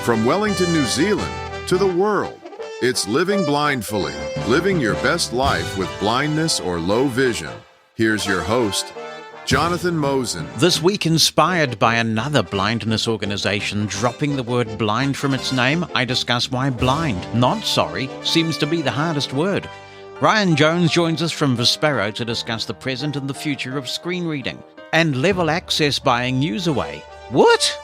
From Wellington, New Zealand to the world, it's Living Blindfully, living your best life with blindness or low vision. Here's your host, Jonathan Mosen. This week, inspired by another blindness organization dropping the word blind from its name, I discuss why blind, not sorry, seems to be the hardest word. Ryan Jones joins us from Vispero to discuss the present and the future of screen reading. And level access buying Userway. What?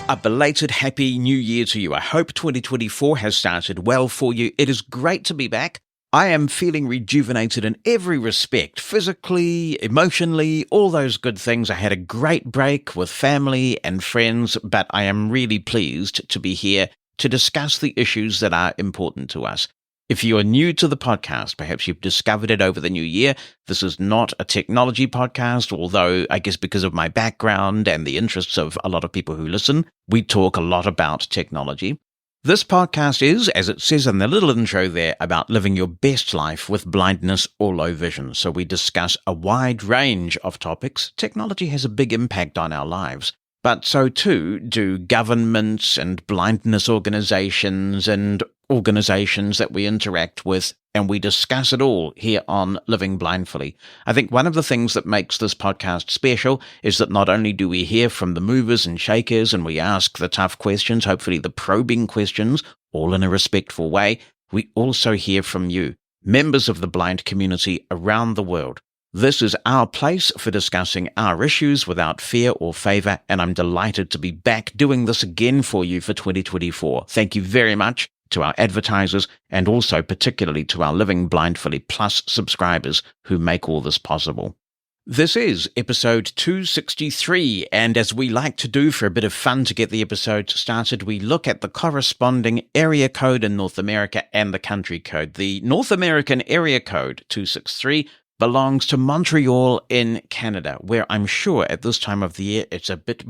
A belated Happy New Year to you. I hope 2024 has started well for you. It is great to be back. I am feeling rejuvenated in every respect, physically, emotionally, all those good things. I had a great break with family and friends, but I am really pleased to be here to discuss the issues that are important to us. If you are new to the podcast, perhaps you've discovered it over the new year, this is not a technology podcast, although I guess because of my background and the interests of a lot of people who listen, we talk a lot about technology. This podcast is, as it says in the little intro there, about living your best life with blindness or low vision. So we discuss a wide range of topics. Technology has a big impact on our lives, but so too do governments and blindness organizations and organizations that we interact with, and we discuss it all here on Living Blindfully. I think one of the things that makes this podcast special is that not only do we hear from the movers and shakers and we ask the tough questions, hopefully the probing questions, all in a respectful way, we also hear from you, members of the blind community around the world. This is our place for discussing our issues without fear or favor, and I'm delighted to be back doing this again for you for 2024. Thank you very much to our advertisers, and also particularly to our Living Blindfully Plus subscribers who make all this possible. This is episode 263, and as we like to do for a bit of fun to get the episode started, we look at the corresponding area code in North America and the country code. The North American area code, 263, belongs to Montreal in Canada, where I'm sure at this time of the year it's a bit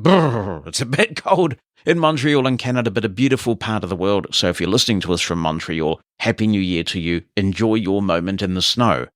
cold in Montreal in Canada, but a beautiful part of the world. So if you're listening to us from Montreal, Happy New Year to you. Enjoy your moment in the snow.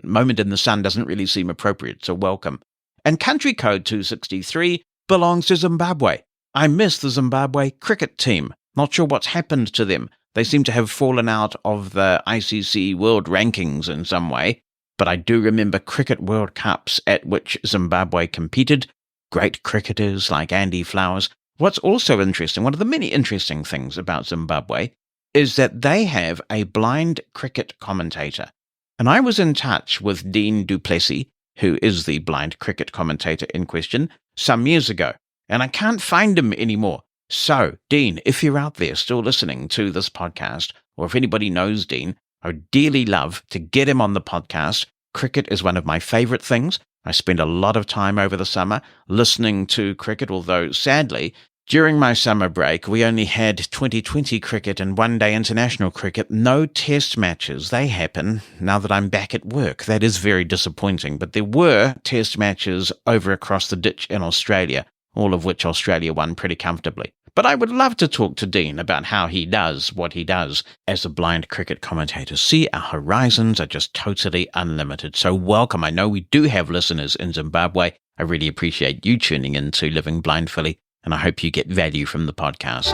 Moment in the sun doesn't really seem appropriate, so welcome. And country code 263 belongs to Zimbabwe. I miss the Zimbabwe cricket team. Not sure what's happened to them. They seem to have fallen out of the ICC world rankings in some way, but I do remember cricket World Cups at which Zimbabwe competed. Great cricketers like Andy Flowers. What's also interesting, one of the many interesting things about Zimbabwe, is that they have a blind cricket commentator. And I was in touch with Dean du Plessis, who is the blind cricket commentator in question, some years ago, and I can't find him anymore. So, Dean, if you're out there still listening to this podcast, or if anybody knows Dean, I would dearly love to get him on the podcast. Cricket is one of my favorite things. I spend a lot of time over the summer listening to cricket, although sadly, during my summer break, we only had 2020 cricket and one-day international cricket, no test matches. They happen now that I'm back at work. That is very disappointing, but there were test matches over across the ditch in Australia, all of which Australia won pretty comfortably. But I would love to talk to Dean about how he does what he does as a blind cricket commentator. See, our horizons are just totally unlimited. So welcome. I know we do have listeners in Zimbabwe. I really appreciate you tuning in to Living Blindfully, and I hope you get value from the podcast.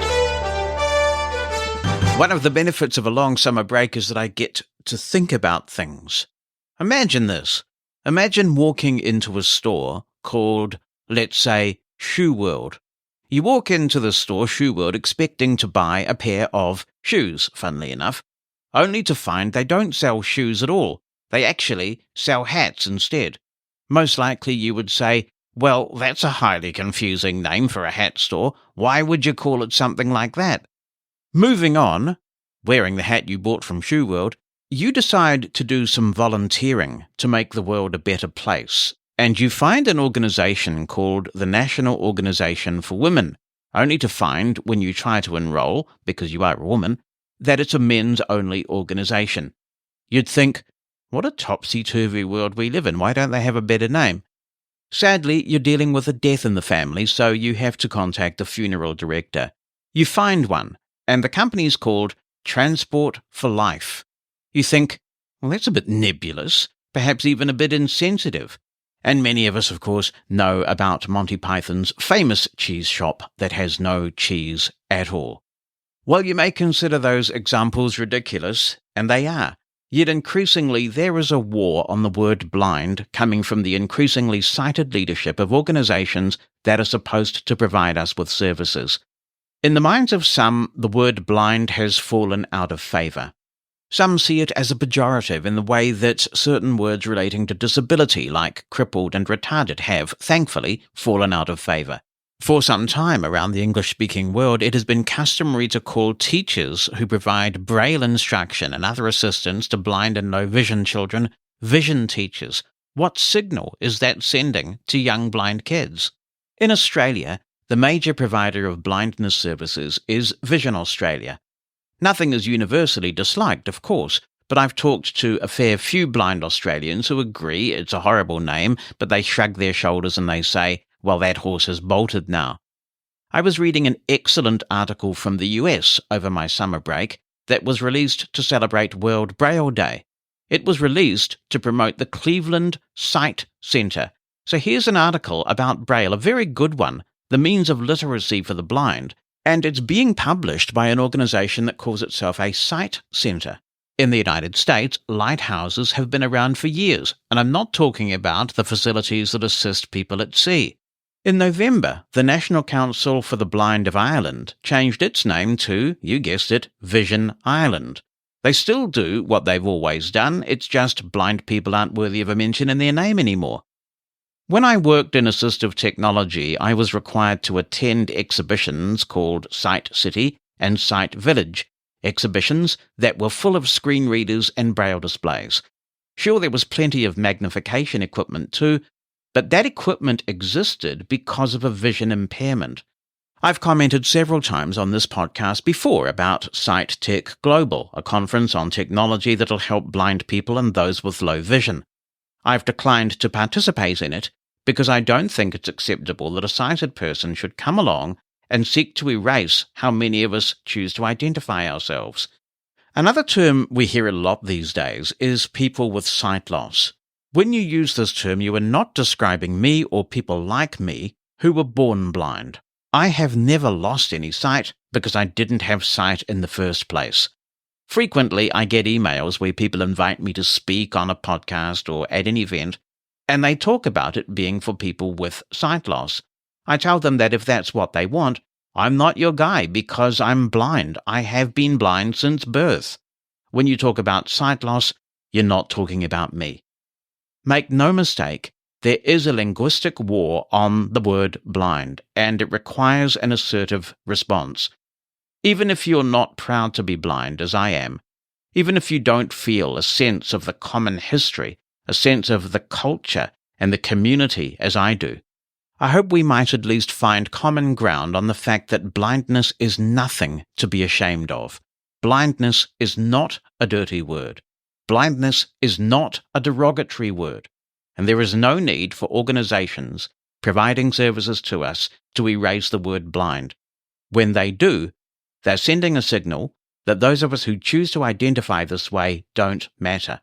One of the benefits of a long summer break is that I get to think about things. Imagine this. Imagine walking into a store called, let's say, Shoe World. You walk into the store, Shoe World, expecting to buy a pair of shoes, funnily enough, only to find they don't sell shoes at all. They actually sell hats instead. Most likely you would say, well, that's a highly confusing name for a hat store. Why would you call it something like that? Moving on, wearing the hat you bought from Shoe World, you decide to do some volunteering to make the world a better place. And you find an organization called the National Organization for Women, only to find, when you try to enroll, because you are a woman, that it's a men's-only organization. You'd think, what a topsy-turvy world we live in. Why don't they have a better name? Sadly, you're dealing with a death in the family, so you have to contact the funeral director. You find one, and the company's called Transport for Life. You think, well, that's a bit nebulous, perhaps even a bit insensitive. And many of us, of course, know about Monty Python's famous cheese shop that has no cheese at all. Well, you may consider those examples ridiculous, and they are. Yet increasingly there is a war on the word blind coming from the increasingly cited leadership of organisations that are supposed to provide us with services. In the minds of some, the word blind has fallen out of favour. Some see it as a pejorative in the way that certain words relating to disability, like crippled and retarded, have, thankfully, fallen out of favour. For some time around the English-speaking world, it has been customary to call teachers who provide braille instruction and other assistance to blind and low-vision children vision teachers. What signal is that sending to young blind kids? In Australia, the major provider of blindness services is Vision Australia. Nothing is universally disliked, of course, but I've talked to a fair few blind Australians who agree it's a horrible name, but they shrug their shoulders and they say, well, that horse has bolted now. I was reading an excellent article from the US over my summer break that was released to celebrate World Braille Day. It was released to promote the Cleveland Sight Center. So here's an article about Braille, a very good one, the means of literacy for the blind, and it's being published by an organization that calls itself a Sight Center. In the United States, lighthouses have been around for years, and I'm not talking about the facilities that assist people at sea. In November, the National Council for the Blind of Ireland changed its name to, you guessed it, Vision Ireland. They still do what they've always done, it's just blind people aren't worthy of a mention in their name anymore. When I worked in assistive technology, I was required to attend exhibitions called Sight City and Sight Village, exhibitions that were full of screen readers and braille displays. Sure, there was plenty of magnification equipment too, but that equipment existed because of a vision impairment. I've commented several times on this podcast before about Sight Tech Global, a conference on technology that'll help blind people and those with low vision. I've declined to participate in it because I don't think it's acceptable that a sighted person should come along and seek to erase how many of us choose to identify ourselves. Another term we hear a lot these days is people with sight loss. When you use this term, you are not describing me or people like me who were born blind. I have never lost any sight because I didn't have sight in the first place. Frequently, I get emails where people invite me to speak on a podcast or at an event, and they talk about it being for people with sight loss. I tell them that if that's what they want, I'm not your guy because I'm blind. I have been blind since birth. When you talk about sight loss, you're not talking about me. Make no mistake, there is a linguistic war on the word blind, and it requires an assertive response. Even if you're not proud to be blind, as I am, even if you don't feel a sense of the common history, a sense of the culture and the community as I do, I hope we might at least find common ground on the fact that blindness is nothing to be ashamed of. Blindness is not a dirty word. Blindness is not a derogatory word, and there is no need for organizations providing services to us to erase the word blind. When they do, they're sending a signal that those of us who choose to identify this way don't matter.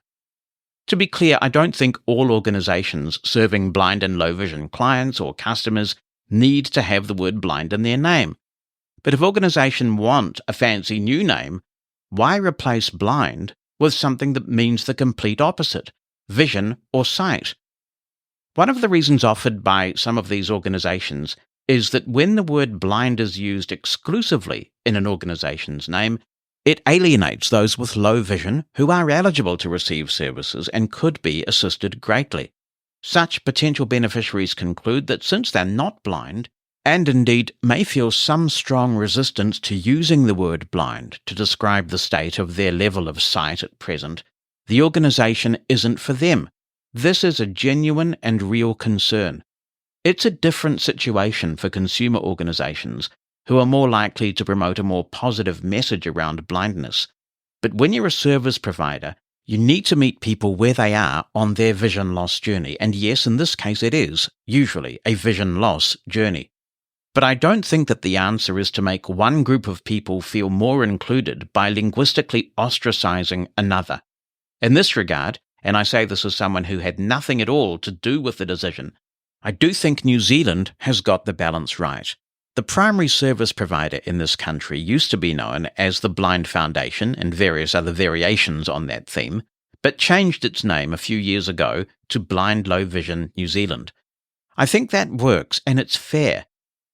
To be clear, I don't think all organizations serving blind and low vision clients or customers need to have the word blind in their name. But if organizations want a fancy new name, why replace blind with something that means the complete opposite, vision or sight? One of the reasons offered by some of these organizations is that when the word blind is used exclusively in an organization's name, it alienates those with low vision who are eligible to receive services and could be assisted greatly. Such potential beneficiaries conclude that since they're not blind, and indeed may feel some strong resistance to using the word blind to describe the state of their level of sight at present, the organization isn't for them. This is a genuine and real concern. It's a different situation for consumer organizations who are more likely to promote a more positive message around blindness. But when you're a service provider, you need to meet people where they are on their vision loss journey. And yes, in this case it is, usually, a vision loss journey. But I don't think that the answer is to make one group of people feel more included by linguistically ostracizing another. In this regard, and I say this as someone who had nothing at all to do with the decision. I do think New Zealand has got the balance right. The primary service provider in this country used to be known as the Blind Foundation and various other variations on that theme, but changed its name a few years ago to Blind Low Vision New Zealand. I think that works and it's fair.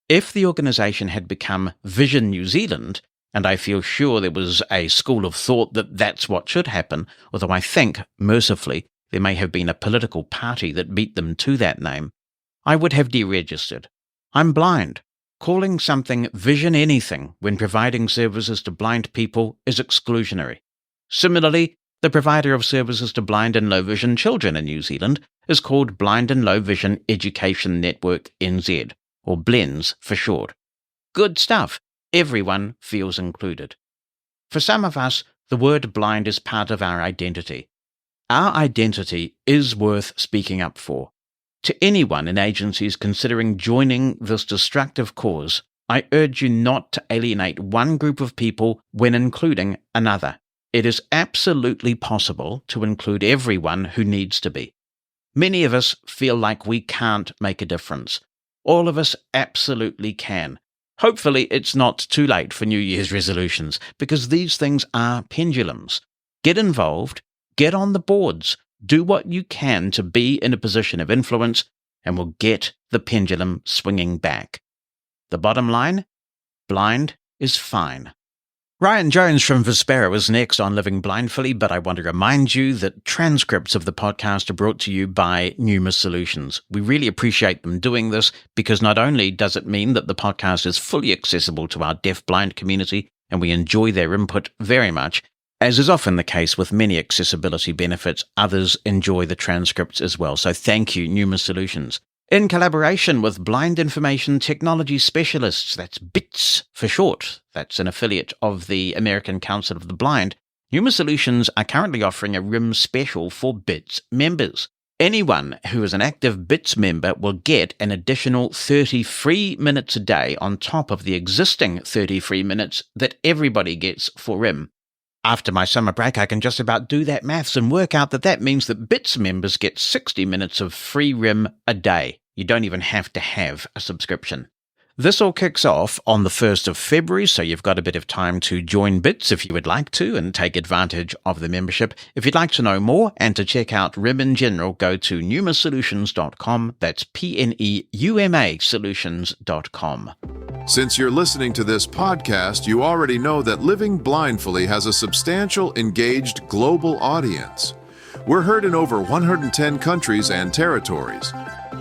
If the organisation had become Vision New Zealand, and I feel sure there was a school of thought that that's what should happen, although I think, mercifully, there may have been a political party that beat them to that name, I would have deregistered. I'm blind. Calling something Vision anything when providing services to blind people is exclusionary. Similarly, the provider of services to blind and low vision children in New Zealand is called Blind and Low Vision Education Network NZ, or BLENZ for short. Good stuff. Everyone feels included. For some of us, the word blind is part of our identity. Our identity is worth speaking up for. To anyone in agencies considering joining this destructive cause, I urge you not to alienate one group of people when including another. It is absolutely possible to include everyone who needs to be. Many of us feel like we can't make a difference. All of us absolutely can. Hopefully it's not too late for New Year's resolutions, because these things are pendulums. Get involved, get on the boards, do what you can to be in a position of influence, and we'll get the pendulum swinging back. The bottom line? Blind is fine. Ryan Jones from Vispero is next on Living Blindfully, but I want to remind you that transcripts of the podcast are brought to you by Numa Solutions. We really appreciate them doing this because not only does it mean that the podcast is fully accessible to our deaf-blind community, and we enjoy their input very much, as is often the case with many accessibility benefits, others enjoy the transcripts as well. So thank you, Numa Solutions. In collaboration with Blind Information Technology Specialists, that's BITS for short, that's an affiliate of the American Council of the Blind, Numa Solutions are currently offering a RIM special for BITS members. Anyone who is an active BITS member will get an additional 30 free minutes a day on top of the existing 30 free minutes that everybody gets for RIM. After my summer break, I can just about do that maths and work out that means that BITS members get 60 minutes of free RIM a day. You don't even have to have a subscription. This all kicks off on the 1st of February, so you've got a bit of time to join BITS if you would like to and take advantage of the membership. If you'd like to know more and to check out RIM in general, go to numasolutions.com. That's PNEUMA solutions.com. Since you're listening to this podcast, you already know that Living Blindfully has a substantial, engaged global audience. We're heard in over 110 countries and territories.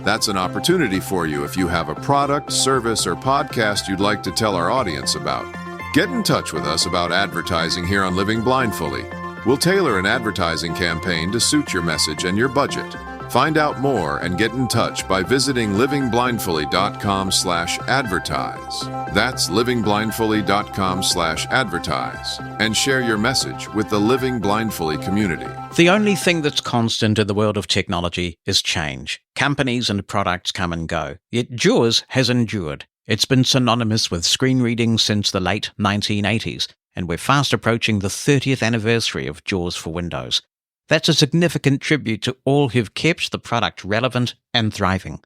That's an opportunity for you if you have a product, service, or podcast you'd like to tell our audience about. Get in touch with us about advertising here on Living Blindfully. We'll tailor an advertising campaign to suit your message and your budget. Find out more and get in touch by visiting livingblindfully.com/advertise. That's livingblindfully.com/advertise. And share your message with the Living Blindfully community. The only thing that's constant in the world of technology is change. Companies and products come and go. Yet JAWS has endured. It's been synonymous with screen reading since the late 1980s, and we're fast approaching the 30th anniversary of JAWS for Windows. That's a significant tribute to all who've kept the product relevant and thriving.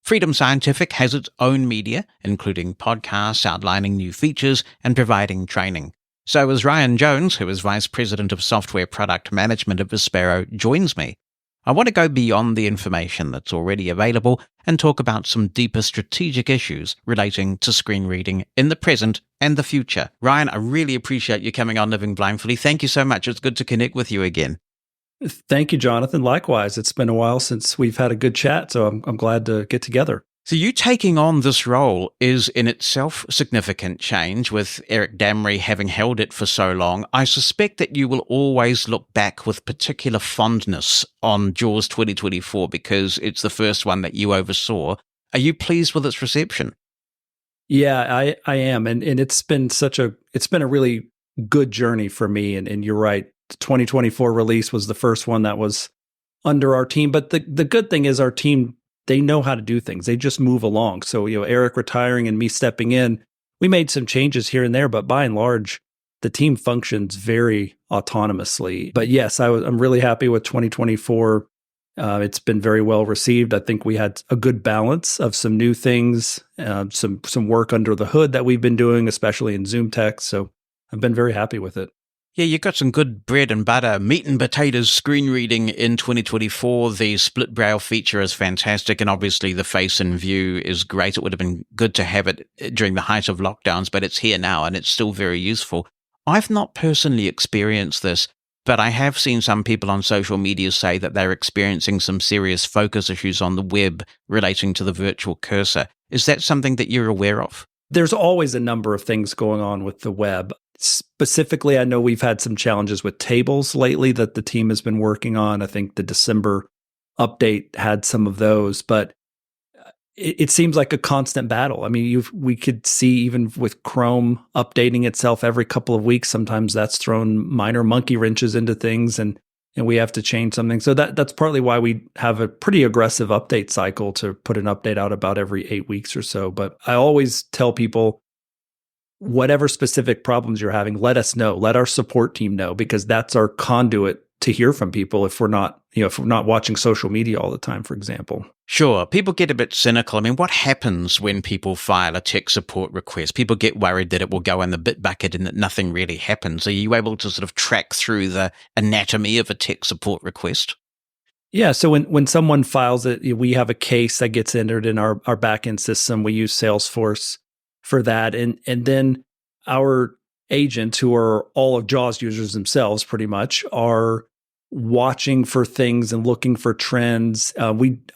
Freedom Scientific has its own media, including podcasts outlining new features and providing training. So as Ryan Jones, who is Vice President of Software Product Management at Vispero, joins me, I want to go beyond the information that's already available and talk about some deeper strategic issues relating to screen reading in the present and the future. Ryan, I really appreciate you coming on Living Blindfully. Thank you so much. It's good to connect with you again. Thank you, Jonathan. Likewise, it's been a while since we've had a good chat, so I'm glad to get together. So you taking on this role is in itself significant change, with Eric Damry having held it for so long. I suspect that you will always look back with particular fondness on JAWS 2024 because it's the first one that you oversaw. Are you pleased with its reception? Yeah, I am. And it's been a really good journey for me. And you're right. The 2024 release was the first one that was under our team. But the good thing is our team, they know how to do things. They just move along. So, Eric retiring and me stepping in, we made some changes here and there, but by and large, the team functions very autonomously. But yes, I'm really happy with 2024. It's been very well received. I think we had a good balance of some new things, some work under the hood that we've been doing, especially in Zoom text. So I've been very happy with it. Yeah, you got some good bread and butter, meat and potatoes screen reading in 2024. The split braille feature is fantastic, and obviously the face and view is great. It would have been good to have it during the height of lockdowns, but it's here now, and it's still very useful. I've not personally experienced this, but I have seen some people on social media say that they're experiencing some serious focus issues on the web relating to the virtual cursor. Is that something that you're aware of? There's always a number of things going on with the web. Specifically, I know we've had some challenges with tables lately that the team has been working on. I think the December update had some of those, but it seems like a constant battle. I mean, we could see even with Chrome updating itself every couple of weeks, sometimes that's thrown minor monkey wrenches into things and we have to change something. So that's partly why we have a pretty aggressive update cycle to put an update out about every 8 weeks or so. But I always tell people, whatever specific problems you're having, let us know. Let our support team know, because that's our conduit to hear from people if we're not watching social media all the time, for example. Sure. People get a bit cynical. I mean, what happens when people file a tech support request? People get worried that it will go in the bit bucket and that nothing really happens. Are you able to sort of track through the anatomy of a tech support request? Yeah. So when someone files it, we have a case that gets entered in our backend system. We use Salesforce for that. And then our agents, who are all of JAWS users themselves pretty much, are watching for things and looking for trends.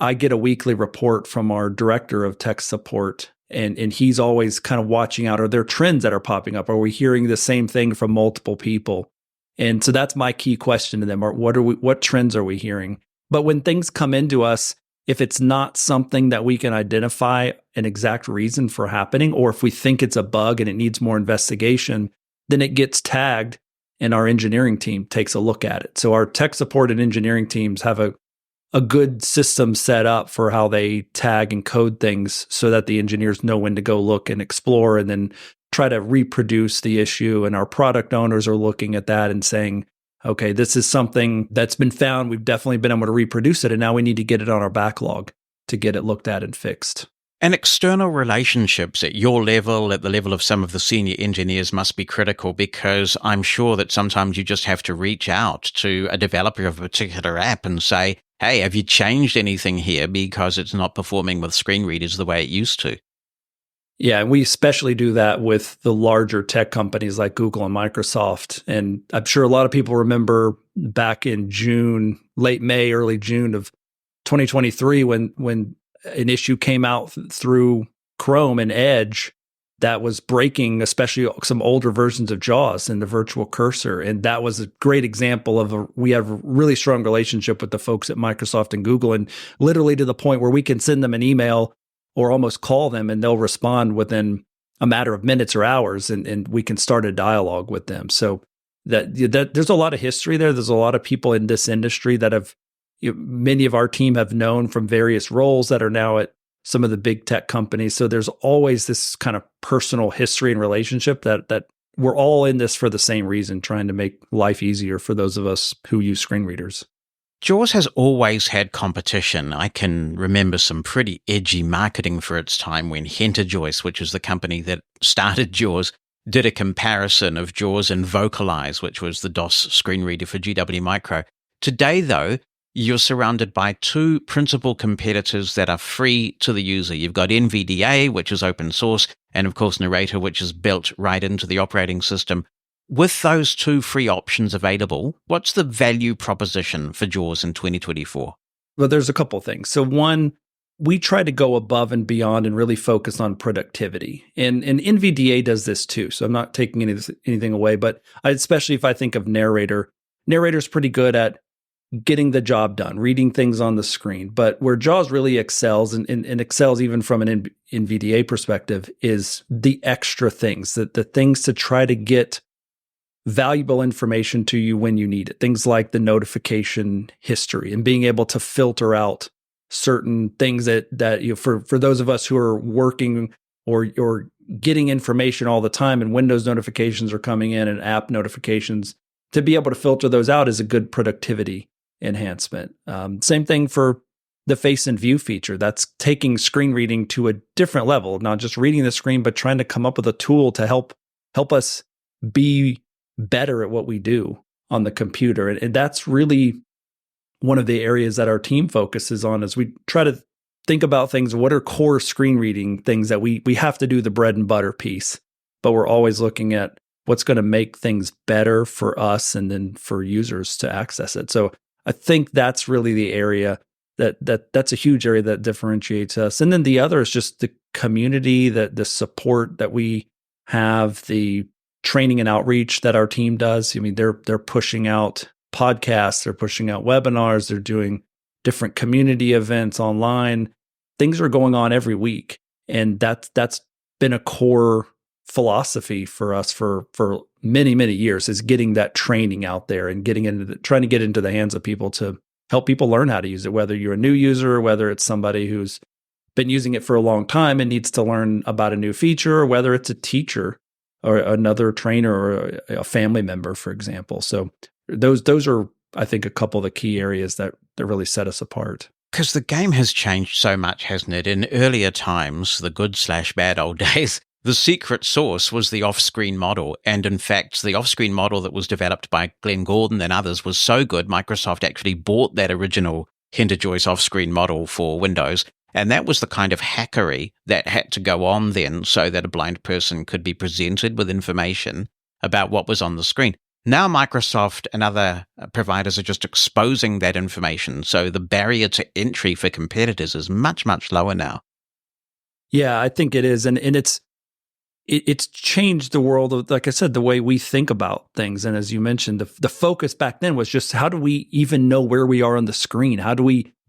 I get a weekly report from our director of tech support, and he's always kind of watching out. Are there trends that are popping up? Are we hearing the same thing from multiple people? And so that's my key question to them. What trends are we hearing? But when things come into us, if it's not something that we can identify an exact reason for happening, or if we think it's a bug and it needs more investigation, then it gets tagged and our engineering team takes a look at it. So our tech support and engineering teams have a good system set up for how they tag and code things so that the engineers know when to go look and explore and then try to reproduce the issue. And our product owners are looking at that and saying, okay, this is something that's been found. We've definitely been able to reproduce it, and now we need to get it on our backlog to get it looked at and fixed. And external relationships at your level, at the level of some of the senior engineers, must be critical, because I'm sure that sometimes you just have to reach out to a developer of a particular app and say, hey, have you changed anything here because it's not performing with screen readers the way it used to? Yeah, and we especially do that with the larger tech companies like Google and Microsoft. And I'm sure a lot of people remember back in June, late May, early June of 2023, when an issue came out through Chrome and Edge that was breaking, especially some older versions of JAWS and the virtual cursor. And that was a great example of we have a really strong relationship with the folks at Microsoft and Google, and literally to the point where we can send them an email or almost call them and they'll respond within a matter of minutes or hours, and we can start a dialogue with them. So that there's a lot of history there. There's a lot of people in this industry that have, many of our team have known from various roles that are now at some of the big tech companies. So there's always this kind of personal history and relationship that we're all in this for the same reason, trying to make life easier for those of us who use screen readers. JAWS has always had competition. I can remember some pretty edgy marketing for its time when Joyce, which was the company that started JAWS, did a comparison of JAWS and Vocalize, which was the DOS screen reader for GW Micro. Today, though, you're surrounded by two principal competitors that are free to the user. You've got NVDA, which is open source, and of course Narrator, which is built right into the operating system. With those two free options available, what's the value proposition for JAWS in 2024? Well, there's a couple things. So one, we try to go above and beyond and really focus on productivity. And NVDA does this too. So I'm not taking anything away, but especially if I think of Narrator, Narrator's pretty good at getting the job done, reading things on the screen. But where JAWS really excels, and excels even from an NVDA perspective, is the extra things, the things to try to get valuable information to you when you need it. Things like the notification history and being able to filter out certain things that for those of us who are working or getting information all the time and Windows notifications are coming in and app notifications, to be able to filter those out is a good productivity enhancement. Same thing for the face and view feature. That's taking screen reading to a different level, not just reading the screen, but trying to come up with a tool to help us be better at what we do on the computer. And that's really one of the areas that our team focuses on, as we try to think about things. What are core screen reading things that we have to do the bread and butter piece, but we're always looking at what's going to make things better for us and then for users to access it. So I think that's really the area that's a huge area that differentiates us. And then the other is just the community, the support that we have, the training and outreach that our team does. I mean, they're pushing out podcasts, they're pushing out webinars, they're doing different community events online. Things are going on every week, and that's been a core philosophy for us for many, many years, is getting that training out there and trying to get into the hands of people to help people learn how to use it, whether you're a new user or whether it's somebody who's been using it for a long time and needs to learn about a new feature, or whether it's a teacher or another trainer or a family member, for example. So those are, I think, a couple of the key areas that really set us apart. Because the game has changed so much, hasn't it? In earlier times, the good/bad old days, the secret sauce was the off-screen model. And in fact, the off-screen model that was developed by Glenn Gordon and others was so good, Microsoft actually bought that original Hinterjoyce off-screen model for Windows. And that was the kind of hackery that had to go on then, so that a blind person could be presented with information about what was on the screen. Now Microsoft and other providers are just exposing that information. So the barrier to entry for competitors is much, much lower now. Yeah, I think it is. And it's changed the world of, like I said, the way we think about things. And as you mentioned, the focus back then was just, how do we even know where we are on the screen?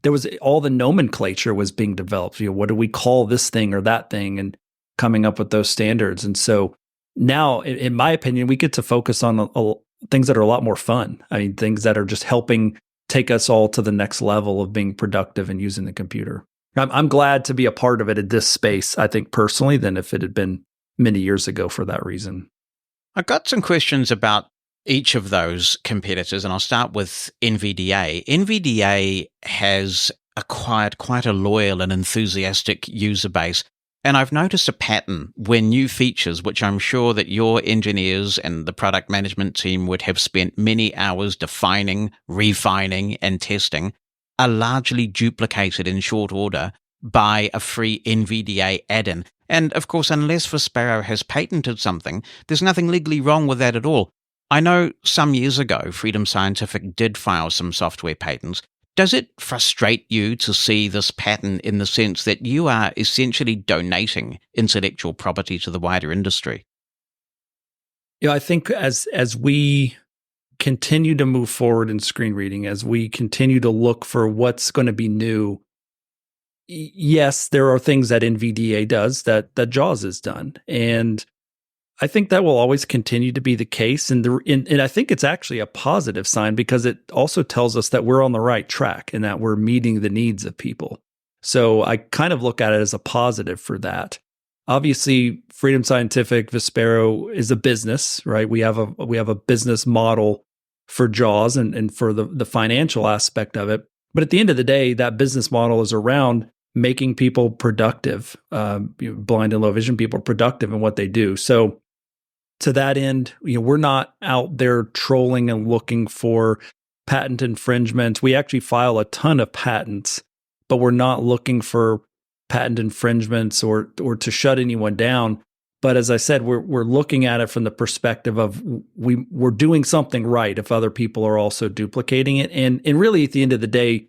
There was all the nomenclature was being developed. What do we call this thing or that thing, and coming up with those standards. And so now, in my opinion, we get to focus on things that are a lot more fun. I mean, things that are just helping take us all to the next level of being productive and using the computer. I'm glad to be a part of it in this space, I think, personally, than if it had been many years ago for that reason. I've got some questions about each of those competitors, and I'll start with NVDA. NVDA has acquired quite a loyal and enthusiastic user base, and I've noticed a pattern where new features, which I'm sure that your engineers and the product management team would have spent many hours defining, refining, and testing, are largely duplicated in short order by a free NVDA add-in. And of course, unless Vispero has patented something, there's nothing legally wrong with that at all. I know some years ago, Freedom Scientific did file some software patents. Does it frustrate you to see this pattern, in the sense that you are essentially donating intellectual property to the wider industry? Yeah, I think as we continue to move forward in screen reading, as we continue to look for what's going to be new, yes, there are things that NVDA does that JAWS has done. And I think that will always continue to be the case. And I think it's actually a positive sign, because it also tells us that we're on the right track and that we're meeting the needs of people. So I kind of look at it as a positive for that. Obviously, Freedom Scientific, Vispero is a business, right? We have a business model for JAWS and for the financial aspect of it. But at the end of the day, that business model is around making people productive, blind and low vision people productive in what they do. So to that end, we're not out there trolling and looking for patent infringements. We actually file a ton of patents, but we're not looking for patent infringements or to shut anyone down. But as I said, we're looking at it from the perspective of we're doing something right if other people are also duplicating it. And really, at the end of the day,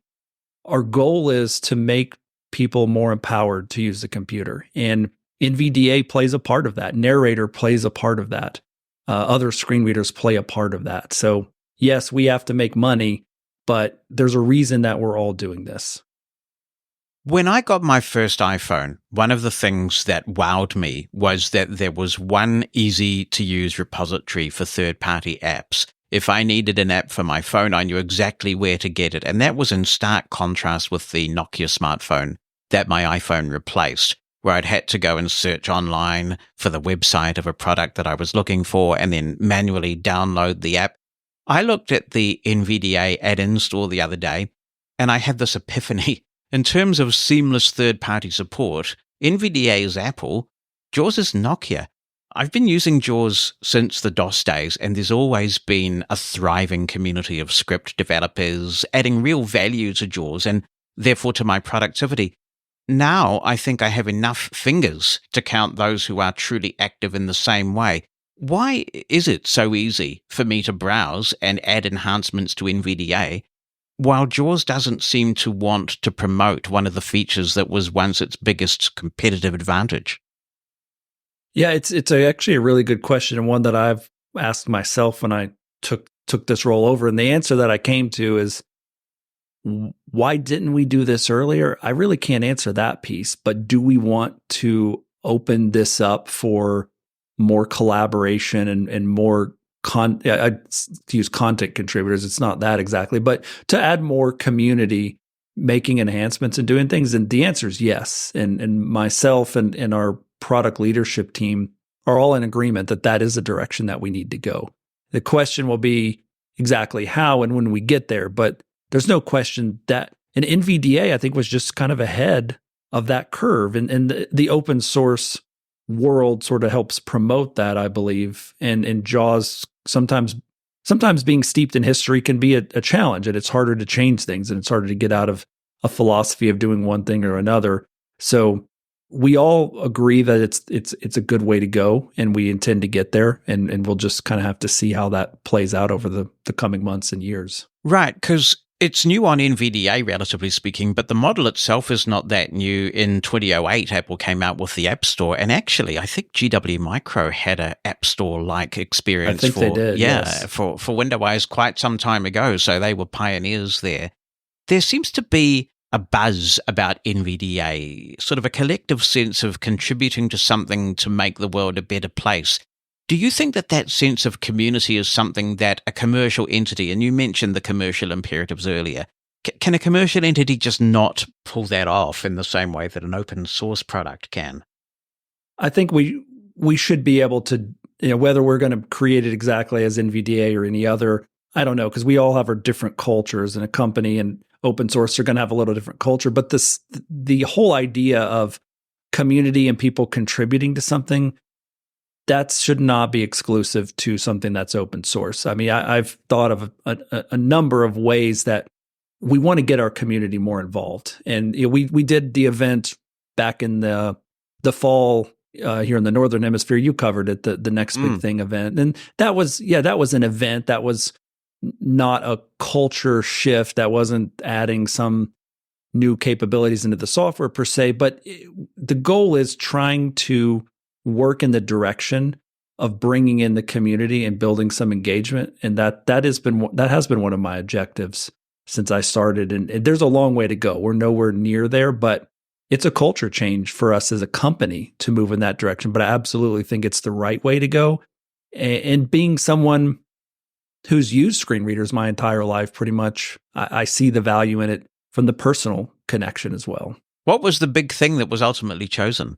our goal is to make people more empowered to use the computer. And NVDA plays a part of that. Narrator plays a part of that. Other screen readers play a part of that. So yes, we have to make money, but there's a reason that we're all doing this. When I got my first iPhone, one of the things that wowed me was that there was one easy-to-use repository for third-party apps. If I needed an app for my phone, I knew exactly where to get it. And that was in stark contrast with the Nokia smartphone that my iPhone replaced. where I'd had to go and search online for the website of a product that I was looking for and then manually download the app. I looked at the NVDA add-in store the other day, and I had this epiphany. In terms of seamless third-party support, NVDA is Apple, JAWS is Nokia. I've been using JAWS since the DOS days, and there's always been a thriving community of script developers adding real value to JAWS and therefore to my productivity. Now I think I have enough fingers to count those who are truly active in the same way. Why is it so easy for me to browse and add enhancements to NVDA, while JAWS doesn't seem to want to promote one of the features that was once its biggest competitive advantage? Yeah, it's actually a really good question, and one that I've asked myself when I took this role over. And the answer that I came to is, why didn't we do this earlier? I really can't answer that piece, but do we want to open this up for more collaboration and more to use content contributors? It's not that exactly, but to add more community, making enhancements and doing things. And the answer is yes. And myself and our product leadership team are all in agreement that is the direction that we need to go. The question will be exactly how and when we get there, but there's no question that an NVDA, I think, was just kind of ahead of that curve. And the open source world sort of helps promote that, I believe. And JAWS, sometimes being steeped in history can be a challenge, and it's harder to change things, and it's harder to get out of a philosophy of doing one thing or another. So we all agree that it's a good way to go, and we intend to get there, and we'll just kind of have to see how that plays out over the coming months and years. Right, because it's new on NVDA, relatively speaking, but the model itself is not that new. In 2008, Apple came out with the App Store, and actually, I think GW Micro had an App Store-like experience. I think they did, yes. For WindowWise quite some time ago, so they were pioneers there. There seems to be a buzz about NVDA, sort of a collective sense of contributing to something to make the world a better place. Do you think that sense of community is something that a commercial entity, and you mentioned the commercial imperatives earlier, can a commercial entity just not pull that off in the same way that an open source product can? I think we should be able to, whether we're going to create it exactly as NVDA or any other, I don't know, because we all have our different cultures, and a company and open source are going to have a little different culture. But the whole idea of community and people contributing to something, that should not be exclusive to something that's open source. I mean, I've thought of a number of ways that we want to get our community more involved. And we did the event back in the fall here in the Northern Hemisphere. You covered it, the Next Big Thing event. And that was an event that was not a culture shift, that wasn't adding some new capabilities into the software per se, but the goal is trying to work in the direction of bringing in the community and building some engagement. And that has been one of my objectives since I started. And there's a long way to go. We're nowhere near there, but it's a culture change for us as a company to move in that direction. But I absolutely think it's the right way to go. And being someone who's used screen readers my entire life, pretty much, I see the value in it from the personal connection as well. What was the big thing that was ultimately chosen?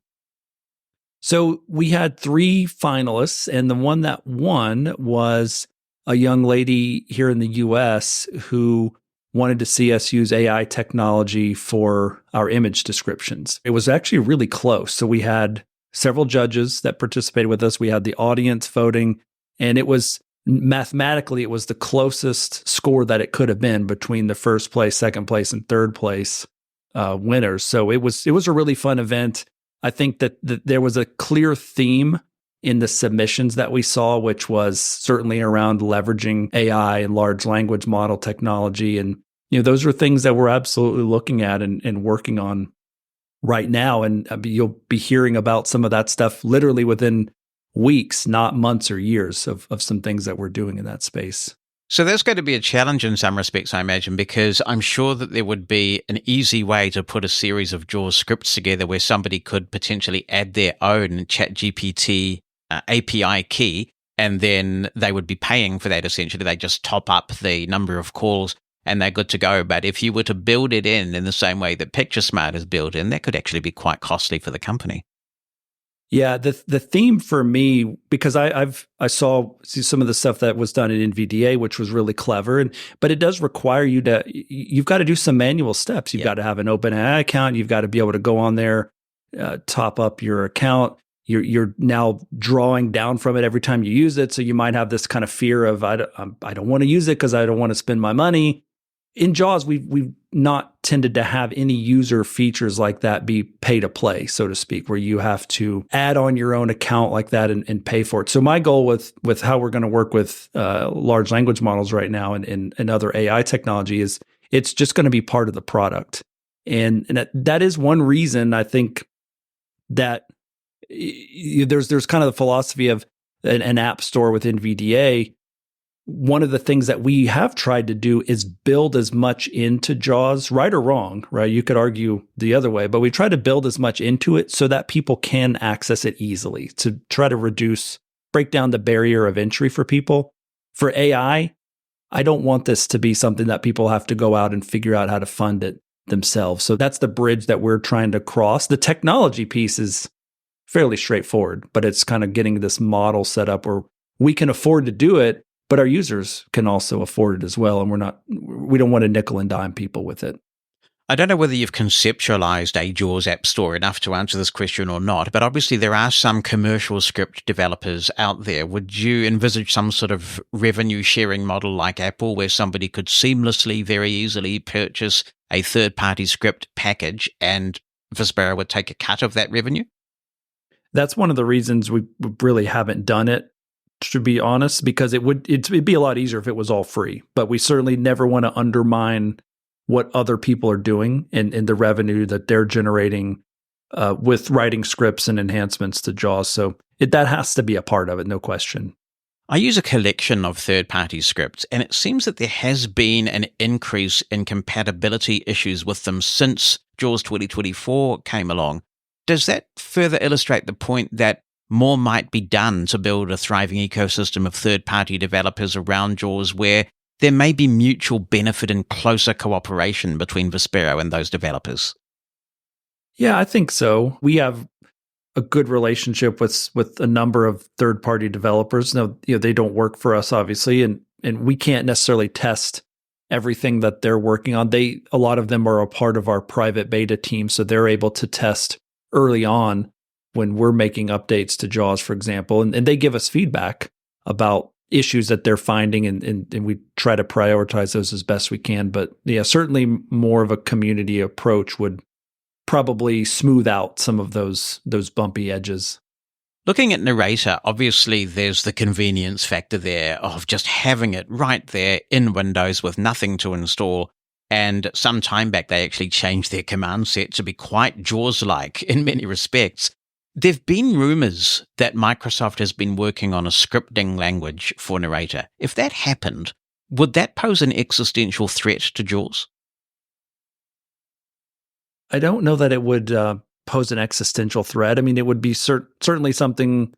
So we had 3 finalists, and the one that won was a young lady here in the US who wanted to see us use AI technology for our image descriptions. It was actually really close. So we had several judges that participated with us. We had the audience voting, and it was mathematically, it was the closest score that it could have been between the first place, second place, and third place winners. So it was a really fun event. I think that there was a clear theme in the submissions that we saw, which was certainly around leveraging AI and large language model technology. And those are things that we're absolutely looking at and working on right now. And you'll be hearing about some of that stuff literally within weeks, not months or years, of some things that we're doing in that space. So that's going to be a challenge in some respects, I imagine, because I'm sure that there would be an easy way to put a series of JAWS scripts together where somebody could potentially add their own ChatGPT API key, and then they would be paying for that essentially. They just top up the number of calls. and they're good to go. But if you were to build it in the same way that PictureSmart is built in, that could actually be quite costly for the company. Yeah, the theme for me, because I saw some of the stuff that was done in NVDA, which was really clever, but it does require you've got to do some manual steps. You've got to have an OpenAI account. You've got to be able to go on there, top up your account. You're now drawing down from it every time you use it. So you might have this kind of fear of I don't want to use it because I don't want to spend my money. In JAWS, we've not tended to have any user features like that be pay to play, so to speak, where you have to add on your own account like that and pay for it. So my goal with how we're going to work with large language models right now and other AI technology is it's just going to be part of the product. And that is one reason I think that there's kind of the philosophy of an app store with NVDA. One of the things that we have tried to do is build as much into JAWS, right or wrong, right? You could argue the other way, but we try to build as much into it so that people can access it easily to try to break down the barrier of entry for people. For AI, I don't want this to be something that people have to go out and figure out how to fund it themselves. So that's the bridge that we're trying to cross. The technology piece is fairly straightforward, but it's kind of getting this model set up where we can afford to do it, but our users can also afford it as well. And we don't want to nickel and dime people with it. I don't know whether you've conceptualized a JAWS app store enough to answer this question or not, but obviously there are some commercial script developers out there. Would you envisage some sort of revenue sharing model like Apple where somebody could seamlessly, very easily purchase a third-party script package and Vispero would take a cut of that revenue? That's one of the reasons we really haven't done it, to be honest, because it'd be a lot easier if it was all free. But we certainly never want to undermine what other people are doing and the revenue that they're generating with writing scripts and enhancements to JAWS. So that has to be a part of it, no question. I use a collection of third-party scripts, and it seems that there has been an increase in compatibility issues with them since JAWS 2024 came along. Does that further illustrate the point that more might be done to build a thriving ecosystem of third-party developers around JAWS where there may be mutual benefit and closer cooperation between Vispero and those developers? Yeah, I think so. We have a good relationship with a number of third-party developers. Now, they don't work for us, obviously, and we can't necessarily test everything that they're working on. A lot of them are a part of our private beta team, so they're able to test early on when we're making updates to JAWS, for example, and they give us feedback about issues that they're finding, and we try to prioritize those as best we can. But yeah, certainly more of a community approach would probably smooth out some of those bumpy edges. Looking at Narrator, obviously there's the convenience factor there of just having it right there in Windows with nothing to install. And some time back, they actually changed their command set to be quite JAWS-like in many respects. There've been rumors that Microsoft has been working on a scripting language for Narrator. If that happened, would that pose an existential threat to JAWS? I don't know that it would pose an existential threat. I mean, it would be certainly something.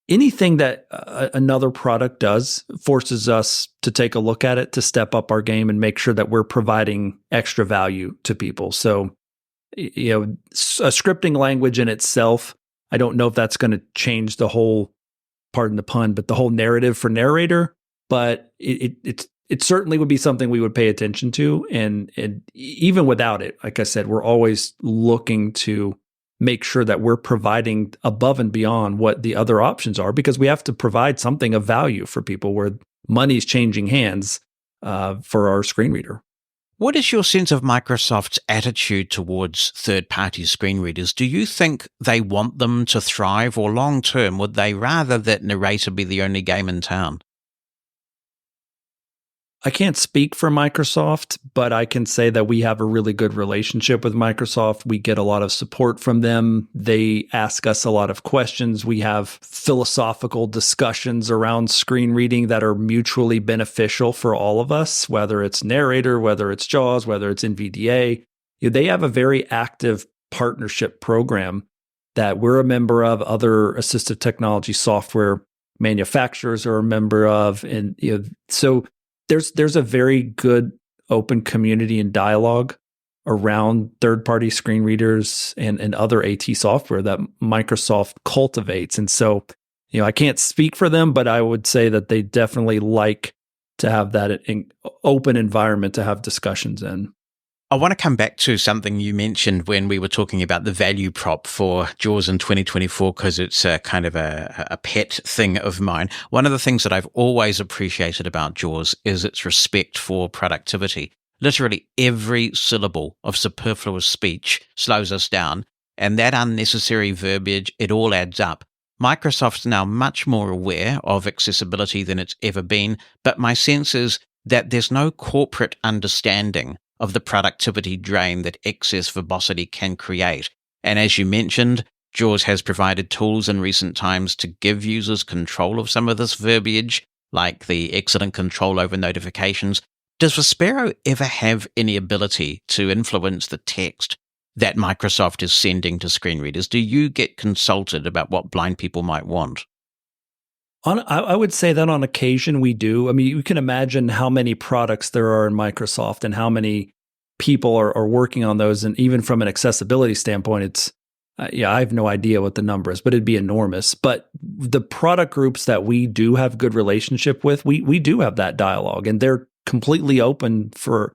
Anything that another product does forces us to take a look at it, to step up our game and make sure that we're providing extra value to people. So, a scripting language in itself, I don't know if that's going to change the whole, pardon the pun, but the whole narrative for Narrator. But it certainly would be something we would pay attention to. And even without it, like I said, we're always looking to make sure that we're providing above and beyond what the other options are, because we have to provide something of value for people where money's changing hands for our screen reader. What is your sense of Microsoft's attitude towards third-party screen readers? Do you think they want them to thrive, or long-term, would they rather that Narrator be the only game in town? I can't speak for Microsoft, but I can say that we have a really good relationship with Microsoft. We get a lot of support from them. They ask us a lot of questions. We have philosophical discussions around screen reading that are mutually beneficial for all of us, whether it's Narrator, whether it's JAWS, whether it's NVDA. They have a very active partnership program that we're a member of. Other assistive technology software manufacturers are a member of. And so there's a very good open community and dialogue around third-party screen readers and other AT software that Microsoft cultivates. And so, I can't speak for them, but I would say that they definitely like to have that open environment to have discussions in. I want to come back to something you mentioned when we were talking about the value prop for JAWS in 2024, because it's a kind of a pet thing of mine. One of the things that I've always appreciated about JAWS is its respect for productivity. Literally every syllable of superfluous speech slows us down, and that unnecessary verbiage, it all adds up. Microsoft's now much more aware of accessibility than it's ever been, but my sense is that there's no corporate understanding of the productivity drain that excess verbosity can create. And as you mentioned, JAWS has provided tools in recent times to give users control of some of this verbiage, like the excellent control over notifications. Does Vispero ever have any ability to influence the text that Microsoft is sending to screen readers? Do you get consulted about what blind people might want? I would say that on occasion we do. I mean, you can imagine how many products there are in Microsoft and how many people are working on those. And even from an accessibility standpoint, it's, I have no idea what the number is, but it'd be enormous. But the product groups that we do have good relationship with, we do have that dialogue, and they're completely open for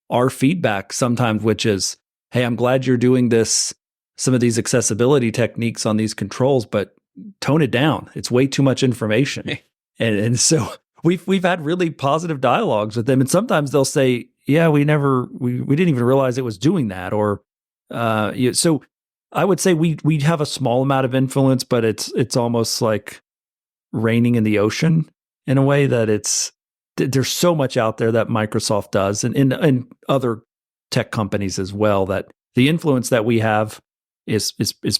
our feedback sometimes, which is, hey, I'm glad you're doing some of these accessibility techniques on these controls, but tone it down. It's way too much information. and so we've had really positive dialogues with them. And sometimes they'll say, yeah, we didn't even realize it was doing that. Or, so I would say we have a small amount of influence, but it's almost like raining in the ocean in a way that there's so much out there that Microsoft does and other tech companies as well, that the influence that we have is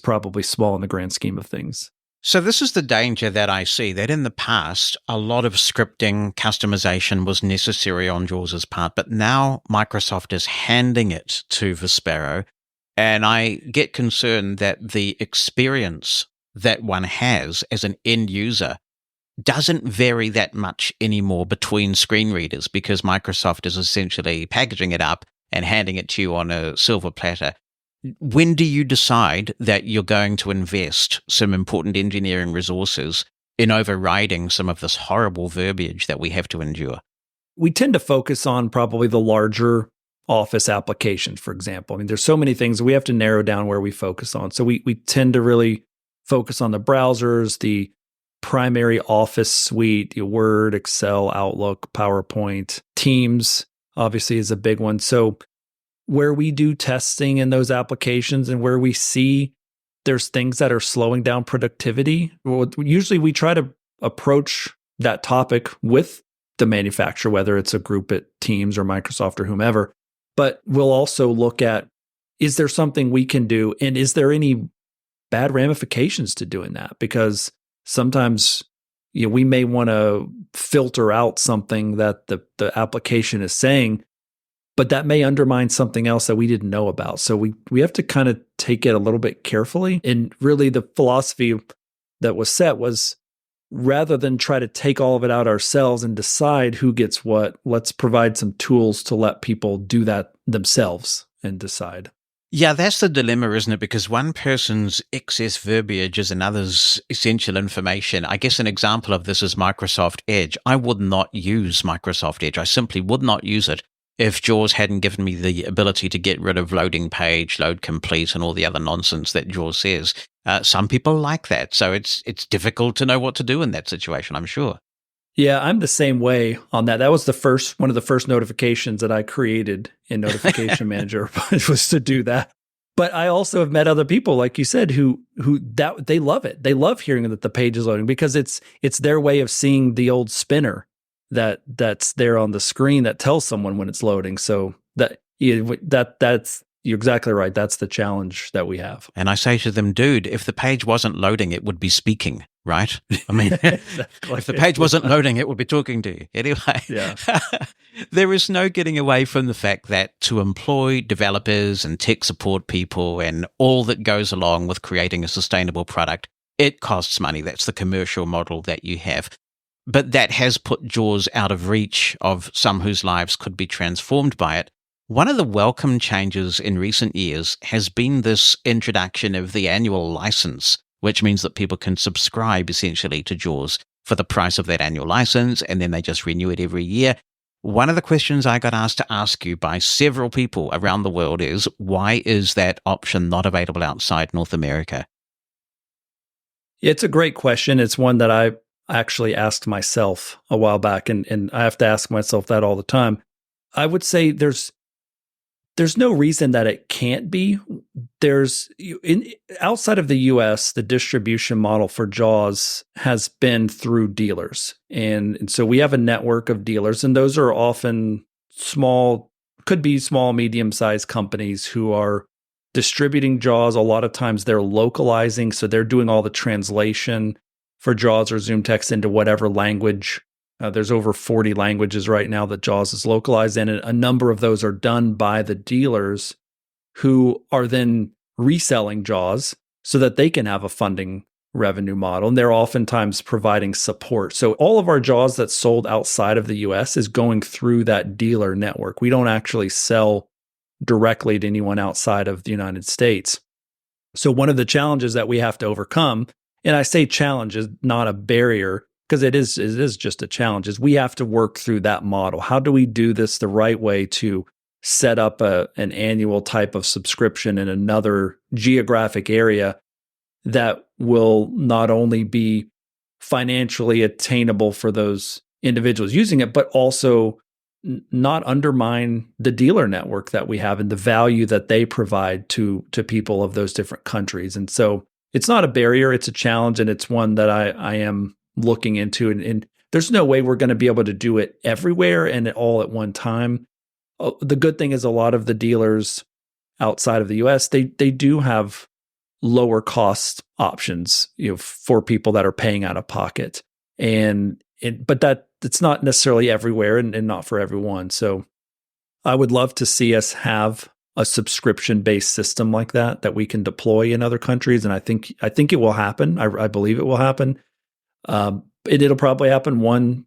probably small in the grand scheme of things. So this is the danger that I see, that in the past, a lot of scripting, customization was necessary on JAWS's part, but now Microsoft is handing it to Vispero, and I get concerned that the experience that one has as an end user doesn't vary that much anymore between screen readers, because Microsoft is essentially packaging it up and handing it to you on a silver platter. When do you decide that you're going to invest some important engineering resources in overriding some of this horrible verbiage that we have to endure? We tend to focus on probably the larger Office applications, for example. I mean, there's so many things we have to narrow down where we focus on. So we tend to really focus on the browsers, the primary Office suite, your Word, Excel, Outlook, PowerPoint, Teams obviously is a big one. So where we do testing in those applications and where we see there's things that are slowing down productivity, usually we try to approach that topic with the manufacturer, whether it's a group at Teams or Microsoft or whomever. But we'll also look at, is there something we can do? And is there any bad ramifications to doing that? Because sometimes we may want to filter out something that the application is saying, but that may undermine something else that we didn't know about. So we have to kind of take it a little bit carefully. And really the philosophy that was set was, rather than try to take all of it out ourselves and decide who gets what, let's provide some tools to let people do that themselves and decide. Yeah, that's the dilemma, isn't it? Because one person's excess verbiage is another's essential information. I guess an example of this is Microsoft Edge. I would not use Microsoft Edge. I simply would not use it if JAWS hadn't given me the ability to get rid of loading page, load complete, and all the other nonsense that JAWS says. Some people like that, so it's difficult to know what to do in that situation, I'm sure. Yeah, I'm the same way on that. That was one of the first notifications that I created in Notification Manager was to do that. But I also have met other people, like you said, who that they love it. They love hearing that the page is loading because it's their way of seeing the old spinner that's there on the screen that tells someone when it's loading. So that's you're exactly right. That's the challenge that we have. And I say to them, dude, if the page wasn't loading, it would be speaking, right? I mean, exactly. If the page wasn't loading, it would be talking to you. Anyway, yeah. There is no getting away from the fact that to employ developers and tech support people and all that goes along with creating a sustainable product, it costs money. That's the commercial model that you have. but that has put JAWS out of reach of some whose lives could be transformed by it. One of the welcome changes in recent years has been this introduction of the annual license, which means that people can subscribe essentially to JAWS for the price of that annual license, and then they just renew it every year. One of the questions I got asked to ask you by several people around the world is, why is that option not available outside North America? It's a great question. It's one that I actually asked myself a while back, and I have to ask myself that all the time. I would say there's no reason that it can't be. Outside of the US, the distribution model for JAWS has been through dealers. And so we have a network of dealers, and those are often small, could be small, medium-sized companies who are distributing JAWS. A lot of times they're localizing, so they're doing all the translation for JAWS or Zoom text into whatever language. There's over 40 languages right now that JAWS is localized in, and a number of those are done by the dealers who are then reselling JAWS so that they can have a funding revenue model, and they're oftentimes providing support. So all of our JAWS that's sold outside of the US is going through that dealer network. We don't actually sell directly to anyone outside of the United States. So one of the challenges that we have to overcome, and I say challenge is not a barrier, because it is just a challenge, is we have to work through that model. How do we do this the right way to set up an annual type of subscription in another geographic area that will not only be financially attainable for those individuals using it, but also not undermine the dealer network that we have and the value that they provide to people of those different countries. And so it's not a barrier, it's a challenge, and it's one that I am looking into. And there's no way we're going to be able to do it everywhere and all at one time. The good thing is a lot of the dealers outside of the US, they do have lower cost options, for people that are paying out of pocket. But that it's not necessarily everywhere and not for everyone. So I would love to see us have a subscription-based system like that we can deploy in other countries. And I think it will happen. I believe it will happen. It'll probably happen one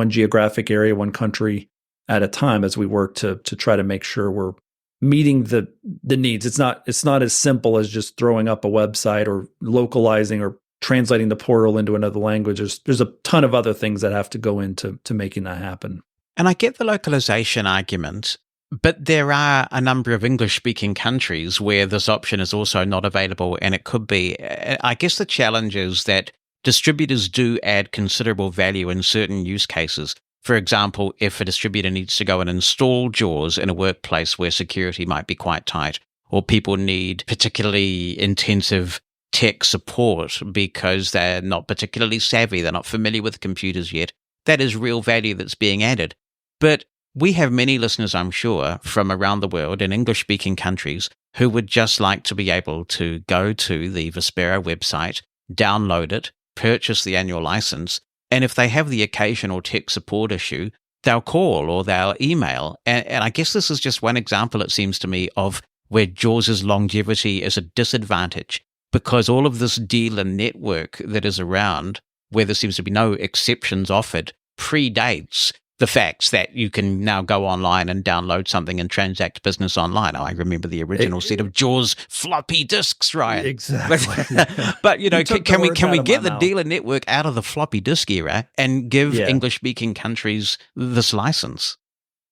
geographic area, one country at a time, as we work to try to make sure we're meeting the needs. It's not as simple as just throwing up a website or localizing or translating the portal into another language. There's a ton of other things that have to go into making that happen. And I get the localization argument, but there are a number of English-speaking countries where this option is also not available, and it could be. I guess the challenge is that distributors do add considerable value in certain use cases. For example, if a distributor needs to go and install JAWS in a workplace where security might be quite tight, or people need particularly intensive tech support because they're not particularly savvy, they're not familiar with computers yet, that is real value that's being added. But we have many listeners, I'm sure, from around the world in English-speaking countries who would just like to be able to go to the Vispero website, download it, purchase the annual license, and if they have the occasional tech support issue, they'll call or they'll email. And I guess this is just one example, it seems to me, of where JAWS's longevity is a disadvantage, because all of this dealer network that is around, where there seems to be no exceptions offered, predates the fact that you can now go online and download something and transact business online. I remember the original set of JAWS floppy disks, Ryan. Exactly. But can we get the dealer network out of the floppy disk era and give English-speaking countries this license?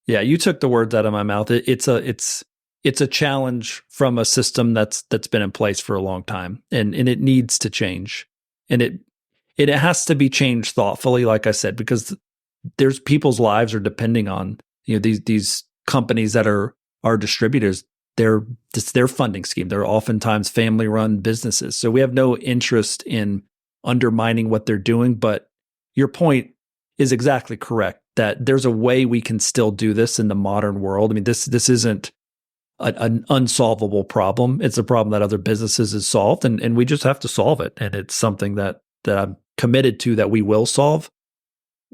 Yeah, you took the words out of my mouth. It's a challenge from a system that's been in place for a long time, and it needs to change, and it has to be changed thoughtfully, like I said, because there's people's lives are depending on these companies that are distributors. It's their funding scheme. They're oftentimes family-run businesses, so we have no interest in undermining what they're doing. But your point is exactly correct, that there's a way we can still do this in the modern world. I mean, this isn't an unsolvable problem. It's a problem that other businesses have solved, and we just have to solve it. And it's something that I'm committed to that we will solve.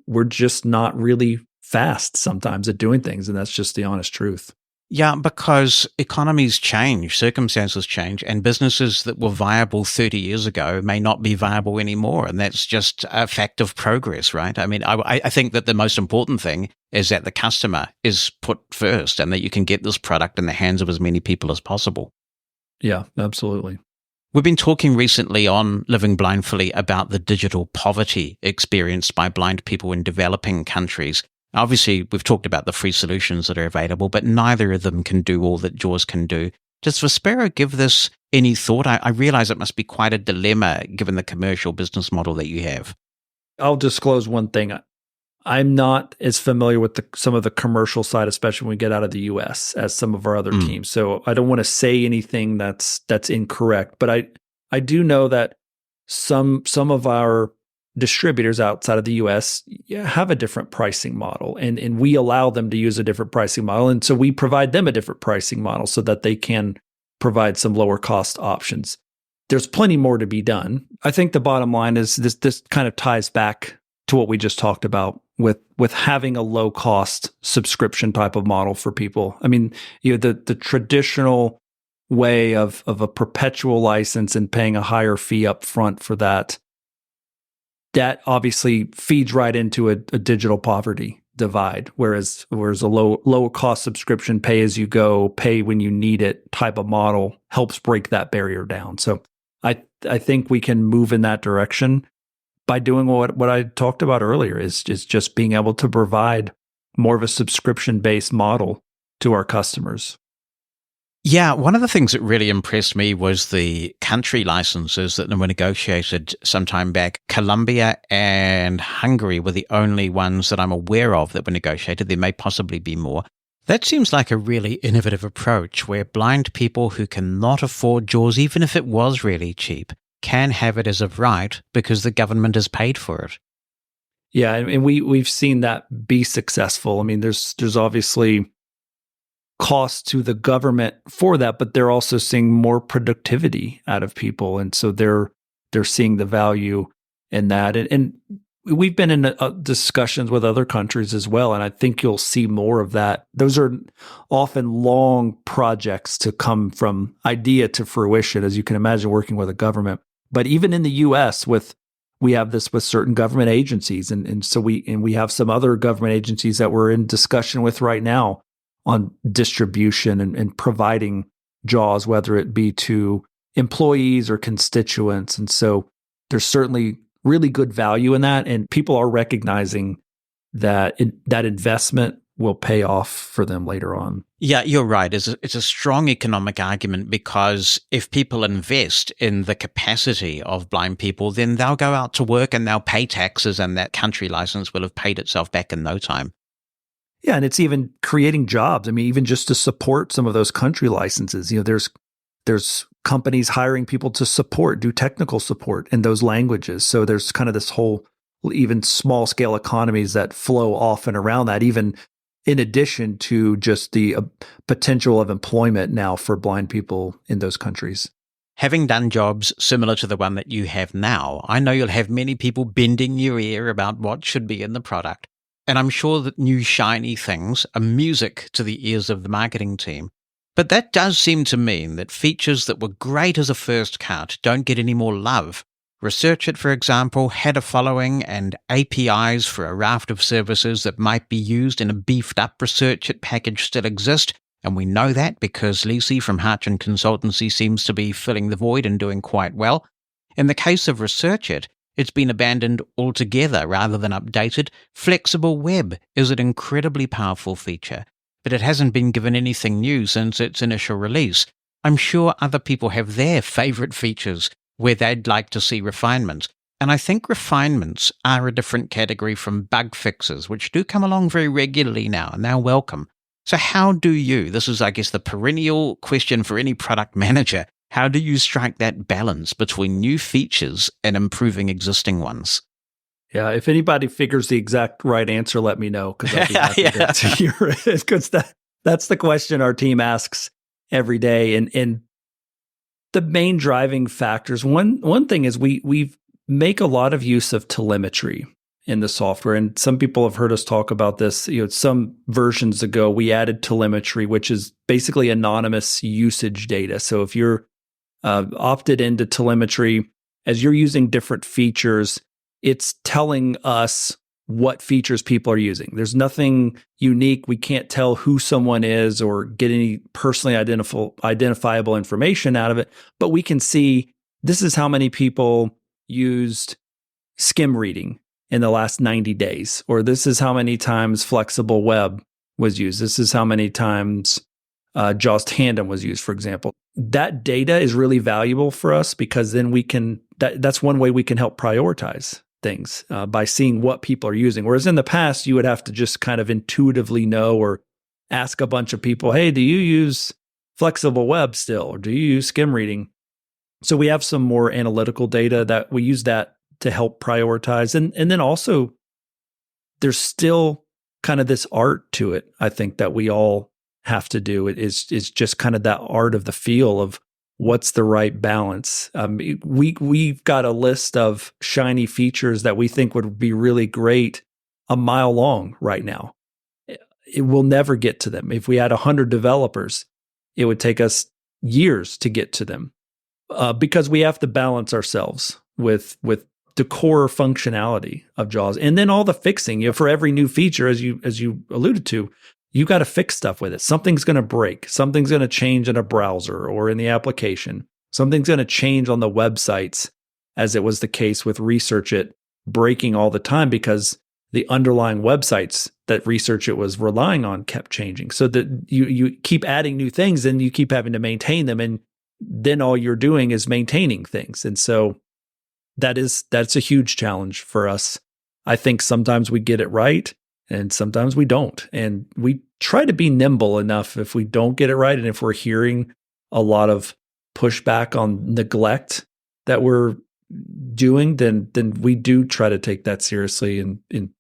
We're just not really fast sometimes at doing things, and that's just the honest truth. Yeah, because economies change, circumstances change, and businesses that were viable 30 years ago may not be viable anymore. And that's just a fact of progress, right? I mean, I think that the most important thing is that the customer is put first and that you can get this product in the hands of as many people as possible. Yeah, absolutely. We've been talking recently on Living Blindfully about the digital poverty experienced by blind people in developing countries. Obviously, we've talked about the free solutions that are available, but neither of them can do all that JAWS can do. Does Vispero give this any thought? I realize it must be quite a dilemma given the commercial business model that you have. I'll disclose one thing. I'm not as familiar with some of the commercial side, especially when we get out of the US, as some of our other teams. So I don't want to say anything that's incorrect, but I do know that some of our distributors outside of the US have a different pricing model, and we allow them to use a different pricing model. And so we provide them a different pricing model so that they can provide some lower cost options. There's plenty more to be done. I think the bottom line is this kind of ties back to what we just talked about with having a low cost subscription type of model for people. I mean, the traditional way of a perpetual license and paying a higher fee up front for that obviously feeds right into a digital poverty divide, whereas a lower cost subscription, pay as you go, pay when you need it type of model helps break that barrier down. So I think we can move in that direction by doing what I talked about earlier, is just being able to provide more of a subscription-based model to our customers. Yeah, one of the things that really impressed me was the country licenses that were negotiated some time back. Colombia and Hungary were the only ones that I'm aware of that were negotiated. There may possibly be more. That seems like a really innovative approach where blind people who cannot afford JAWS, even if it was really cheap, can have it as a right because the government has paid for it. Yeah, and we've seen that be successful. I mean, there's obviously cost to the government for that, but they're also seeing more productivity out of people, and so they're seeing the value in that. And we've been in discussions with other countries as well, and I think you'll see more of that. Those are often long projects to come from idea to fruition, as you can imagine, working with a government. But even in the U.S., we have this with certain government agencies, and so we have some other government agencies that we're in discussion with right now on distribution and providing JAWS, whether it be to employees or constituents. And so there's certainly really good value in that, and people are recognizing that that investment will pay off for them later on. Yeah, you're right. It's a strong economic argument, because if people invest in the capacity of blind people, then they'll go out to work and they'll pay taxes, and that country license will have paid itself back in no time. Yeah, and it's even creating jobs. I mean, even just to support some of those country licenses, there's companies hiring people to do technical support in those languages. So there's kind of this whole, even small scale economies that flow off and around that, even in addition to just the potential of employment now for blind people in those countries. Having done jobs similar to the one that you have now, I know you'll have many people bending your ear about what should be in the product. And I'm sure that new shiny things are music to the ears of the marketing team. But that does seem to mean that features that were great as a first cut don't get any more love. ResearchIt, for example, had a following and APIs for a raft of services that might be used in a beefed-up ResearchIt package still exist, and we know that because Lisi from Harchin Consultancy seems to be filling the void and doing quite well. In the case of ResearchIt, it's been abandoned altogether rather than updated. Flexible Web is an incredibly powerful feature, but it hasn't been given anything new since its initial release. I'm sure other people have their favorite features where they'd like to see refinements. And I think refinements are a different category from bug fixes, which do come along very regularly now, and they're welcome. So how do you, this is, I guess, the perennial question for any product manager, how do you strike that balance between new features and improving existing ones? Yeah, if anybody figures the exact right answer, let me know, because I'll be happy to hear it. Because that's the question our team asks every day. And the main driving factors, one thing is we make a lot of use of telemetry. in the software. And some people have heard us talk about this. Some versions ago, we added telemetry, which is basically anonymous usage data. So if you're opted into telemetry, as you're using different features, it's telling us what features people are using. There's nothing unique. We can't tell who someone is or get any personally identifiable information out of it, but we can see this is how many people used skim reading in the last 90 days, or this is how many times flexible web was used. This is how many times JAWS Tandem was used, for example. That data is really valuable for us because then that's one way we can help prioritize things by seeing what people are using. Whereas in the past, you would have to just kind of intuitively know or ask a bunch of people, hey, do you use flexible web still? Or do you use skim reading? So we have some more analytical data that we use that to help prioritize. And then also, there's still kind of this art to it, I think, that we all have to do. It is just kind of that art of the feel of what's the right balance. We've got a list of shiny features that we think would be really great a mile long right now. It will never get to them. If we had 100 developers, it would take us years to get to them because we have to balance ourselves with the core functionality of JAWS, and then all the fixing. For every new feature, as you alluded to, you got to fix stuff with it. Something's going to break. Something's going to change in a browser or in the application. Something's going to change on the websites, as it was the case with Research It breaking all the time because the underlying websites that Research It was relying on kept changing. So that you keep adding new things and you keep having to maintain them, and then all you're doing is maintaining things. And so that's a huge challenge for us. I think sometimes we get it right and sometimes we don't. And we try to be nimble enough if we don't get it right. And if we're hearing a lot of pushback on neglect that we're doing, then we do try to take that seriously and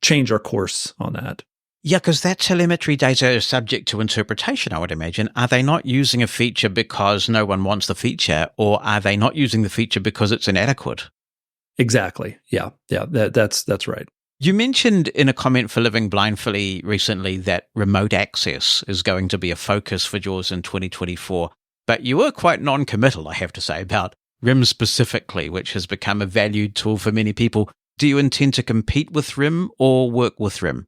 change our course on that. Yeah, because that telemetry data is subject to interpretation, I would imagine. Are they not using a feature because no one wants the feature, or are they not using the feature because it's inadequate? Exactly. Yeah. That's right. You mentioned in a comment for Living Blindfully recently that remote access is going to be a focus for JAWS in 2024, but you were quite non-committal, I have to say, about RIM specifically, which has become a valued tool for many people. Do you intend to compete with RIM or work with RIM?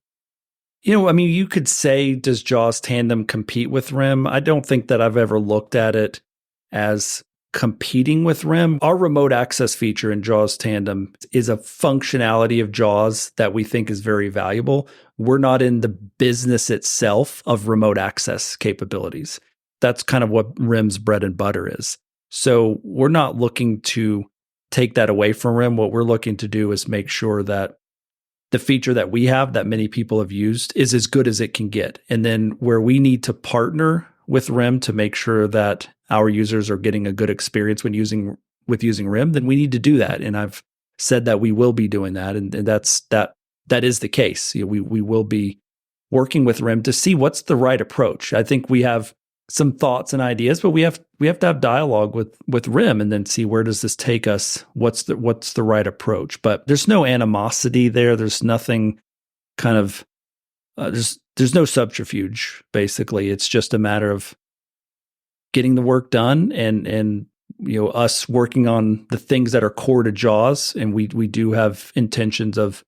You could say, does JAWS Tandem compete with RIM? I don't think that I've ever looked at it as competing with RIM. Our remote access feature in JAWS Tandem is a functionality of JAWS that we think is very valuable. We're not in the business itself of remote access capabilities. That's kind of what RIM's bread and butter is. So we're not looking to take that away from RIM. What we're looking to do is make sure that the feature that we have that many people have used is as good as it can get. And then where we need to partner with RIM to make sure that our users are getting a good experience when using RIM, then we need to do that. And I've said that we will be doing that. And that is the case. We will be working with RIM to see what's the right approach. I think we have some thoughts and ideas, but we have to have dialogue with RIM and then see where does this take us? What's the right approach? But there's no animosity there. There's nothing kind of there's no subterfuge. Basically, it's just a matter of getting the work done and us working on the things that are core to JAWS. And we do have intentions of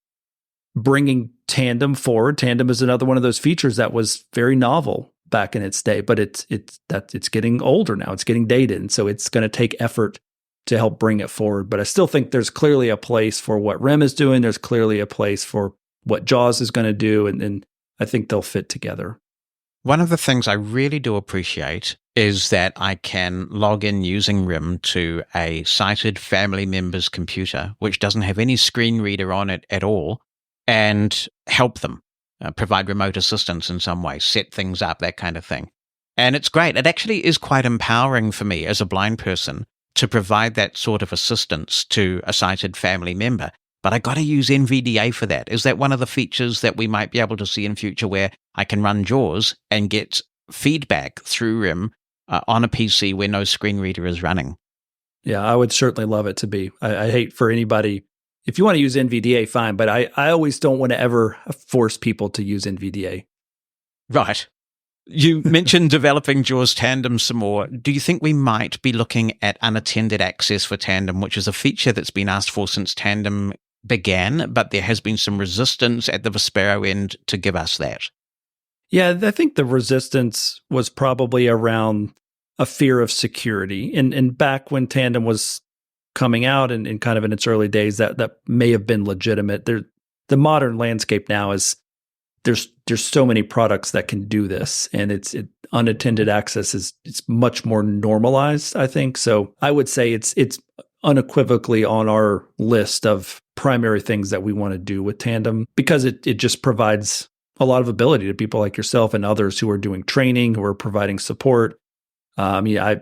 bringing Tandem forward. Tandem is another one of those features that was very novel back in its day, but it's getting older now. It's getting dated, and so it's going to take effort to help bring it forward. But I still think there's clearly a place for what RIM is doing. There's clearly a place for what JAWS is going to do, and I think they'll fit together. One of the things I really do appreciate is that I can log in using RIM to a sighted family member's computer, which doesn't have any screen reader on it at all, and help them. Provide remote assistance in some way, set things up, that kind of thing. And it's great. It actually is quite empowering for me as a blind person to provide that sort of assistance to a sighted family member. But I got to use NVDA for that. Is that one of the features that we might be able to see in future where I can run JAWS and get feedback through RIM on a PC where no screen reader is running? Yeah, I would certainly love it to be. I hate for anybody if you want to use NVDA, fine, but I always don't want to ever force people to use NVDA. Right. You mentioned developing JAWS Tandem some more. Do you think we might be looking at unattended access for Tandem, which is a feature that's been asked for since Tandem began, but there has been some resistance at the Vispero end to give us that? Yeah, I think the resistance was probably around a fear of security. And back when Tandem was coming out and kind of in its early days, that may have been legitimate. The modern landscape now is there's so many products that can do this, and unattended access it's much more normalized, I think. So I would say it's unequivocally on our list of primary things that we want to do with Tandem, because it just provides a lot of ability to people like yourself and others who are doing training, who are providing support. I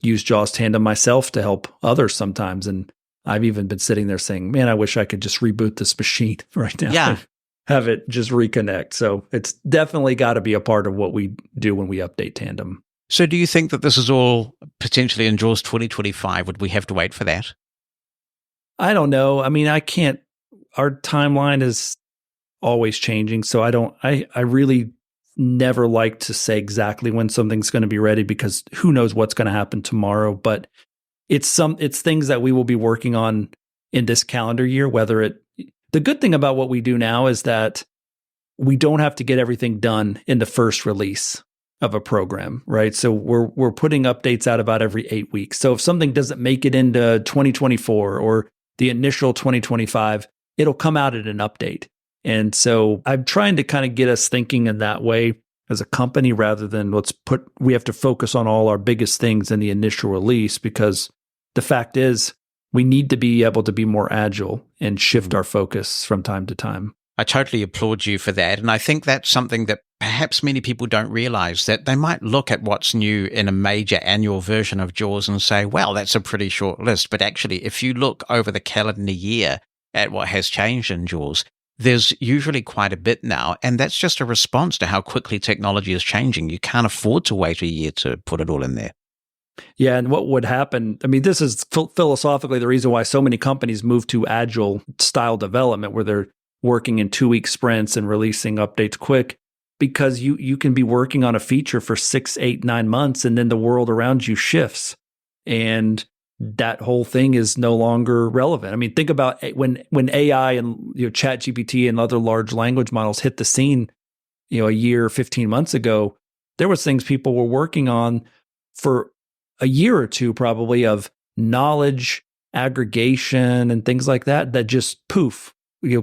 use JAWS Tandem myself to help others sometimes, and I've even been sitting there saying, man, I wish I could just reboot this machine right now. Yeah. Have it just reconnect. So it's definitely got to be a part of what we do when we update Tandem. So do you think that this is all potentially in JAWS 2025? Would we have to wait for that? I don't know. I mean, I can't, our timeline is always changing. So I really never like to say exactly when something's going to be ready, because who knows what's going to happen tomorrow. But it's things that we will be working on in this calendar year, the good thing about what we do now is that we don't have to get everything done in the first release of a program, right? So we're putting updates out about every 8 weeks. So if something doesn't make it into 2024 or the initial 2025, it'll come out at an update. And so I'm trying to kind of get us thinking in that way as a company, rather than we have to focus on all our biggest things in the initial release, because the fact is, we need to be able to be more agile and shift our focus from time to time. I totally applaud you for that. And I think that's something that perhaps many people don't realize, that they might look at what's new in a major annual version of JAWS and say, well, that's a pretty short list. But actually, if you look over the calendar year at what has changed in JAWS, there's usually quite a bit now. And that's just a response to how quickly technology is changing. You can't afford to wait a year to put it all in there. Yeah, and what would happen, I mean, this is philosophically the reason why so many companies move to agile style development, where they're working in 2-week sprints and releasing updates quick, because you can be working on a feature for 6, 8, 9 months, and then the world around you shifts, and that whole thing is no longer relevant. I mean, think about when AI and ChatGPT and other large language models hit the scene, a year, 15 months ago, there was things people were working on for a year or two probably, of knowledge aggregation and things like that just poof,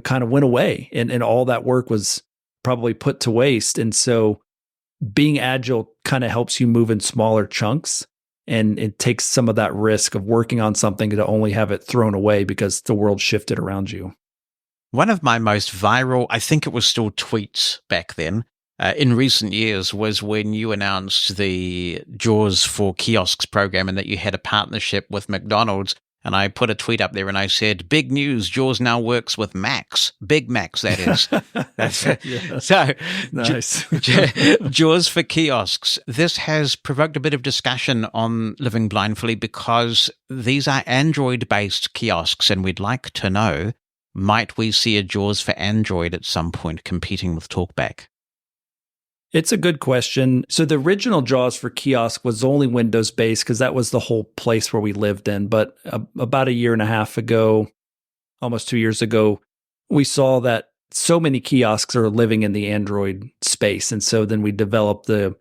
kind of went away. And all that work was probably put to waste. And so being agile kind of helps you move in smaller chunks, and it takes some of that risk of working on something to only have it thrown away because the world shifted around you. One of my most viral, I think it was still tweets back then, in recent years, was when you announced the JAWS for Kiosks program and that you had a partnership with McDonald's. And I put a tweet up there and I said, big news, JAWS now works with Macs. Big Macs, that is. Yeah. So, nice. JAWS for Kiosks. This has provoked a bit of discussion on Living Blindfully, because these are Android-based kiosks, and we'd like to know, might we see a JAWS for Android at some point competing with TalkBack? It's a good question. So the original JAWS for Kiosk was only Windows-based, because that was the whole place where we lived in. But about a year and a half ago, almost 2 years ago, we saw that so many kiosks are living in the Android space. And so then we developed the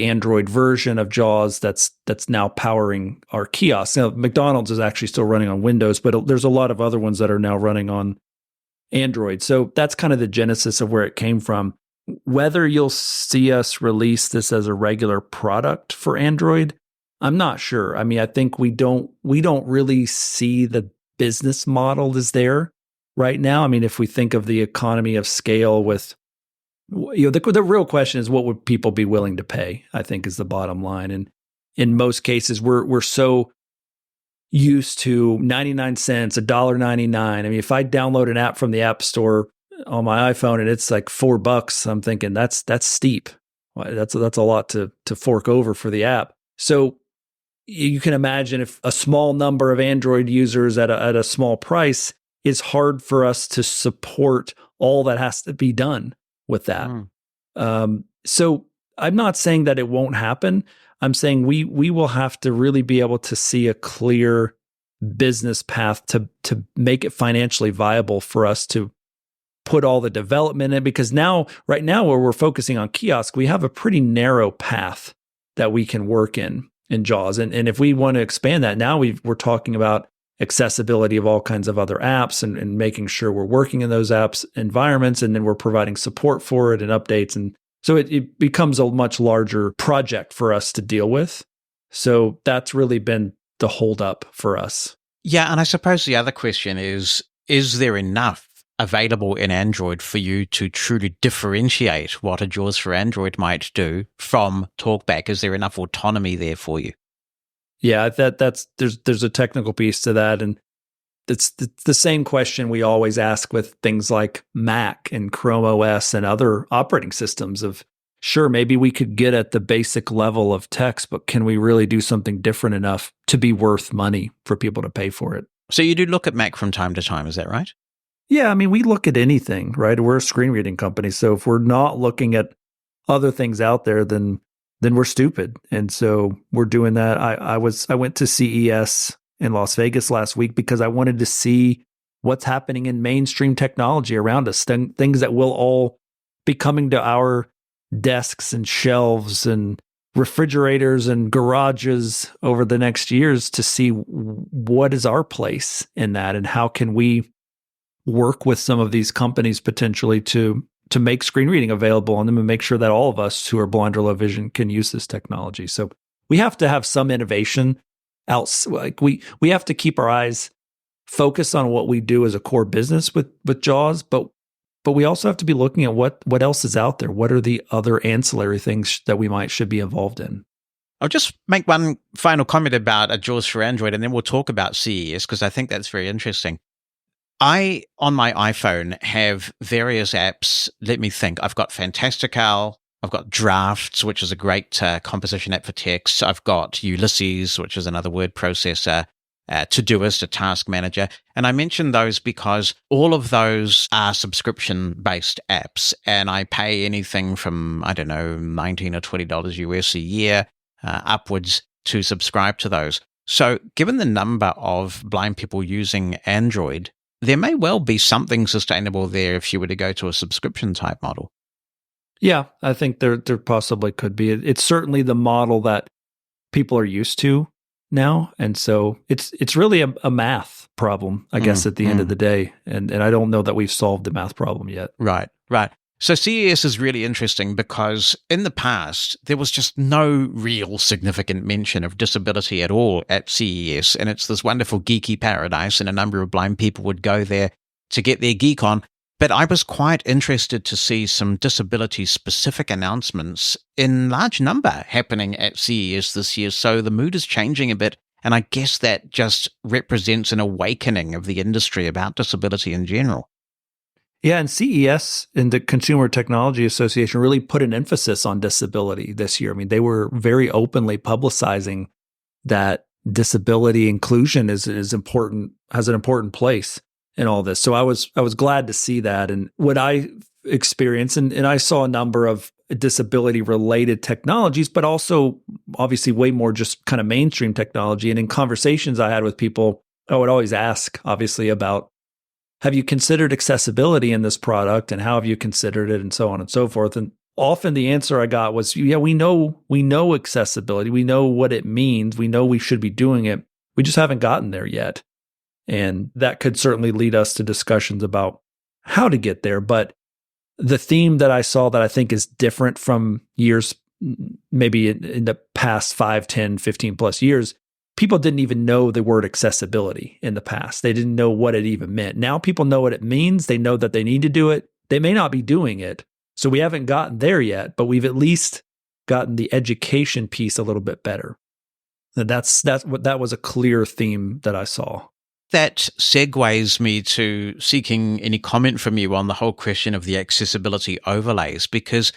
Android version of JAWS that's now powering our kiosks. Now, McDonald's is actually still running on Windows, but there's a lot of other ones that are now running on Android. So that's kind of the genesis of where it came from. Whether you'll see us release this as a regular product for Android, I'm not sure. I mean, I think we don't really see the business model is there right now. I mean, if we think of the economy of scale with, the real question is, what would people be willing to pay, I think, is the bottom line. And in most cases, we're so used to 99 cents, $1.99. I mean, if I download an app from the App Store on my iPhone and it's like $4, I'm thinking that's steep. That's a lot to fork over for the app. So you can imagine if a small number of Android users at a small price is hard for us to support all that has to be done with that. So I'm not saying that it won't happen. I'm saying we will have to really be able to see a clear business path to make it financially viable for us to put all the development in, because right now where we're focusing on kiosk, we have a pretty narrow path that we can work in JAWS. And if we want to expand that, now we're talking about accessibility of all kinds of other apps and making sure we're working in those apps environments, and then we're providing support for it and updates. And so it becomes a much larger project for us to deal with. So that's really been the holdup for us. Yeah, and I suppose the other question is there enough available in Android for you to truly differentiate what a JAWS for Android might do from TalkBack? Is there enough autonomy there for you? Yeah, there's a technical piece to that, and it's the same question we always ask with things like Mac and Chrome OS and other operating systems of, sure, maybe we could get at the basic level of text, but can we really do something different enough to be worth money for people to pay for it? So you do look at Mac from time to time, is that right? Yeah, I mean, we look at anything, right? We're a screen reading company, so if we're not looking at other things out there, then we're stupid. And so we're doing that. I went to CES in Las Vegas last week because I wanted to see what's happening in mainstream technology around us, things that will all be coming to our desks and shelves and refrigerators and garages over the next years, to see what is our place in that and how can we work with some of these companies potentially to make screen reading available on them and make sure that all of us who are blind or low vision can use this technology. So we have to have some innovation else. Like we have to keep our eyes focused on what we do as a core business with JAWS, but we also have to be looking at what else is out there. What are the other ancillary things that we should be involved in? I'll just make one final comment about a JAWS for Android, and then we'll talk about CES, because I think that's very interesting. I, on my iPhone, have various apps. Let me think. I've got Fantastical. I've got Drafts, which is a great composition app for text. I've got Ulysses, which is another word processor. Todoist, a task manager. And I mention those because all of those are subscription-based apps, and I pay anything from, I don't know, $19 or $20 US a year upwards to subscribe to those. So given the number of blind people using Android, there may well be something sustainable there if you were to go to a subscription type model. Yeah, I think there possibly could be. It's certainly the model that people are used to now, and so it's really a math problem, I guess, at the end of the day. And I don't know that we've solved the math problem yet. Right. So CES is really interesting because in the past, there was just no real significant mention of disability at all at CES. And it's this wonderful geeky paradise, and a number of blind people would go there to get their geek on. But I was quite interested to see some disability-specific announcements in large number happening at CES this year. So the mood is changing a bit. And I guess that just represents an awakening of the industry about disability in general. Yeah, and CES and the Consumer Technology Association really put an emphasis on disability this year. I mean, they were very openly publicizing that disability inclusion is important, has an important place in all this. So I was glad to see that. And what I experienced, and I saw a number of disability-related technologies, but also obviously way more just kind of mainstream technology. And in conversations I had with people, I would always ask, obviously, about, have you considered accessibility in this product, and how have you considered it, and so on and so forth. And often the answer I got was, yeah, we know accessibility. We know what it means. We know we should be doing it. We just haven't gotten there yet. And that could certainly lead us to discussions about how to get there. But the theme that I saw that I think is different from years, maybe in the past 5, 10, 15 plus years, people didn't even know the word accessibility in the past. They didn't know what it even meant. Now people know what it means. They know that they need to do it. They may not be doing it. So we haven't gotten there yet, but we've at least gotten the education piece a little bit better. And that was a clear theme that I saw. That segues me to seeking any comment from you on the whole question of the accessibility overlays, because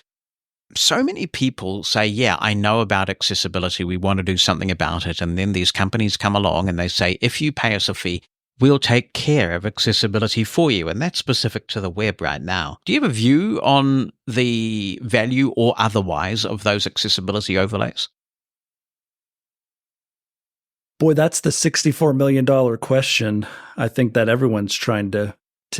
so many people say, yeah, I know about accessibility. We want to do something about it. And then these companies come along and they say, if you pay us a fee, we'll take care of accessibility for you. And that's specific to the web right now. Do you have a view on the value or otherwise of those accessibility overlays? Boy, that's the $64 million question. I think that everyone's trying to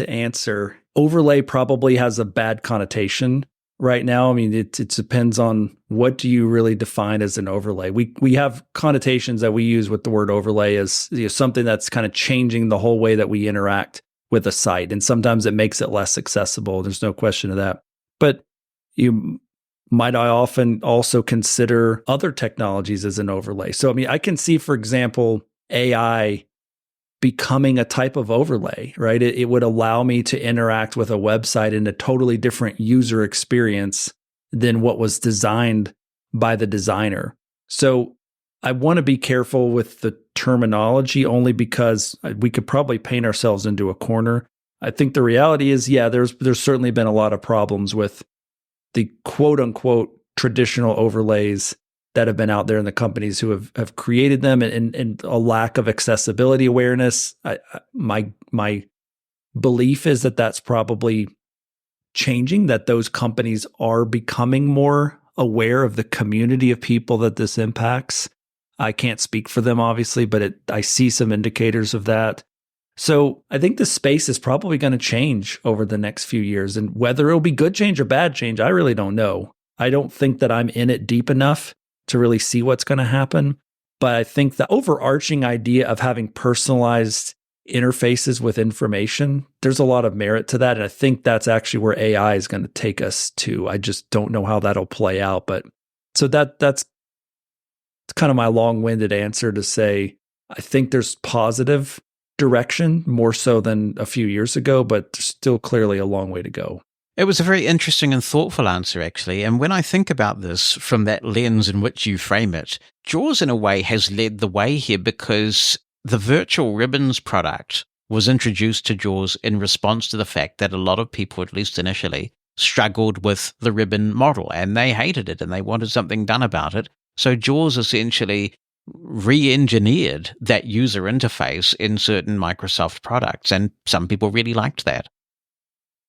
answer. Overlay probably has a bad connotation right now. I mean, it depends on what do you really define as an overlay. We have connotations that we use with the word overlay as something that's kind of changing the whole way that we interact with a site. And sometimes it makes it less accessible. There's no question of that. But I often also consider other technologies as an overlay. So, I mean, I can see, for example, AI becoming a type of overlay, right? It would allow me to interact with a website in a totally different user experience than what was designed by the designer. So I want to be careful with the terminology only because we could probably paint ourselves into a corner. I think the reality is, yeah, there's certainly been a lot of problems with the quote unquote traditional overlays that have been out there in the companies who have created them, and a lack of accessibility awareness. My belief is that that's probably changing, that those companies are becoming more aware of the community of people that this impacts. I can't speak for them, obviously, but I see some indicators of that. So I think the space is probably going to change over the next few years. And whether it'll be good change or bad change, I really don't know. I don't think that I'm in it deep enough to really see what's going to happen. But I think the overarching idea of having personalized interfaces with information, there's a lot of merit to that. And I think that's actually where AI is going to take us to. I just don't know how that'll play out. But so that's kind of my long-winded answer to say, I think there's positive direction, more so than a few years ago, but still clearly a long way to go. It was a very interesting and thoughtful answer, actually. And when I think about this from that lens in which you frame it, JAWS, in a way, has led the way here because the virtual ribbons product was introduced to JAWS in response to the fact that a lot of people, at least initially, struggled with the ribbon model and they hated it and they wanted something done about it. So JAWS essentially re-engineered that user interface in certain Microsoft products, and some people really liked that.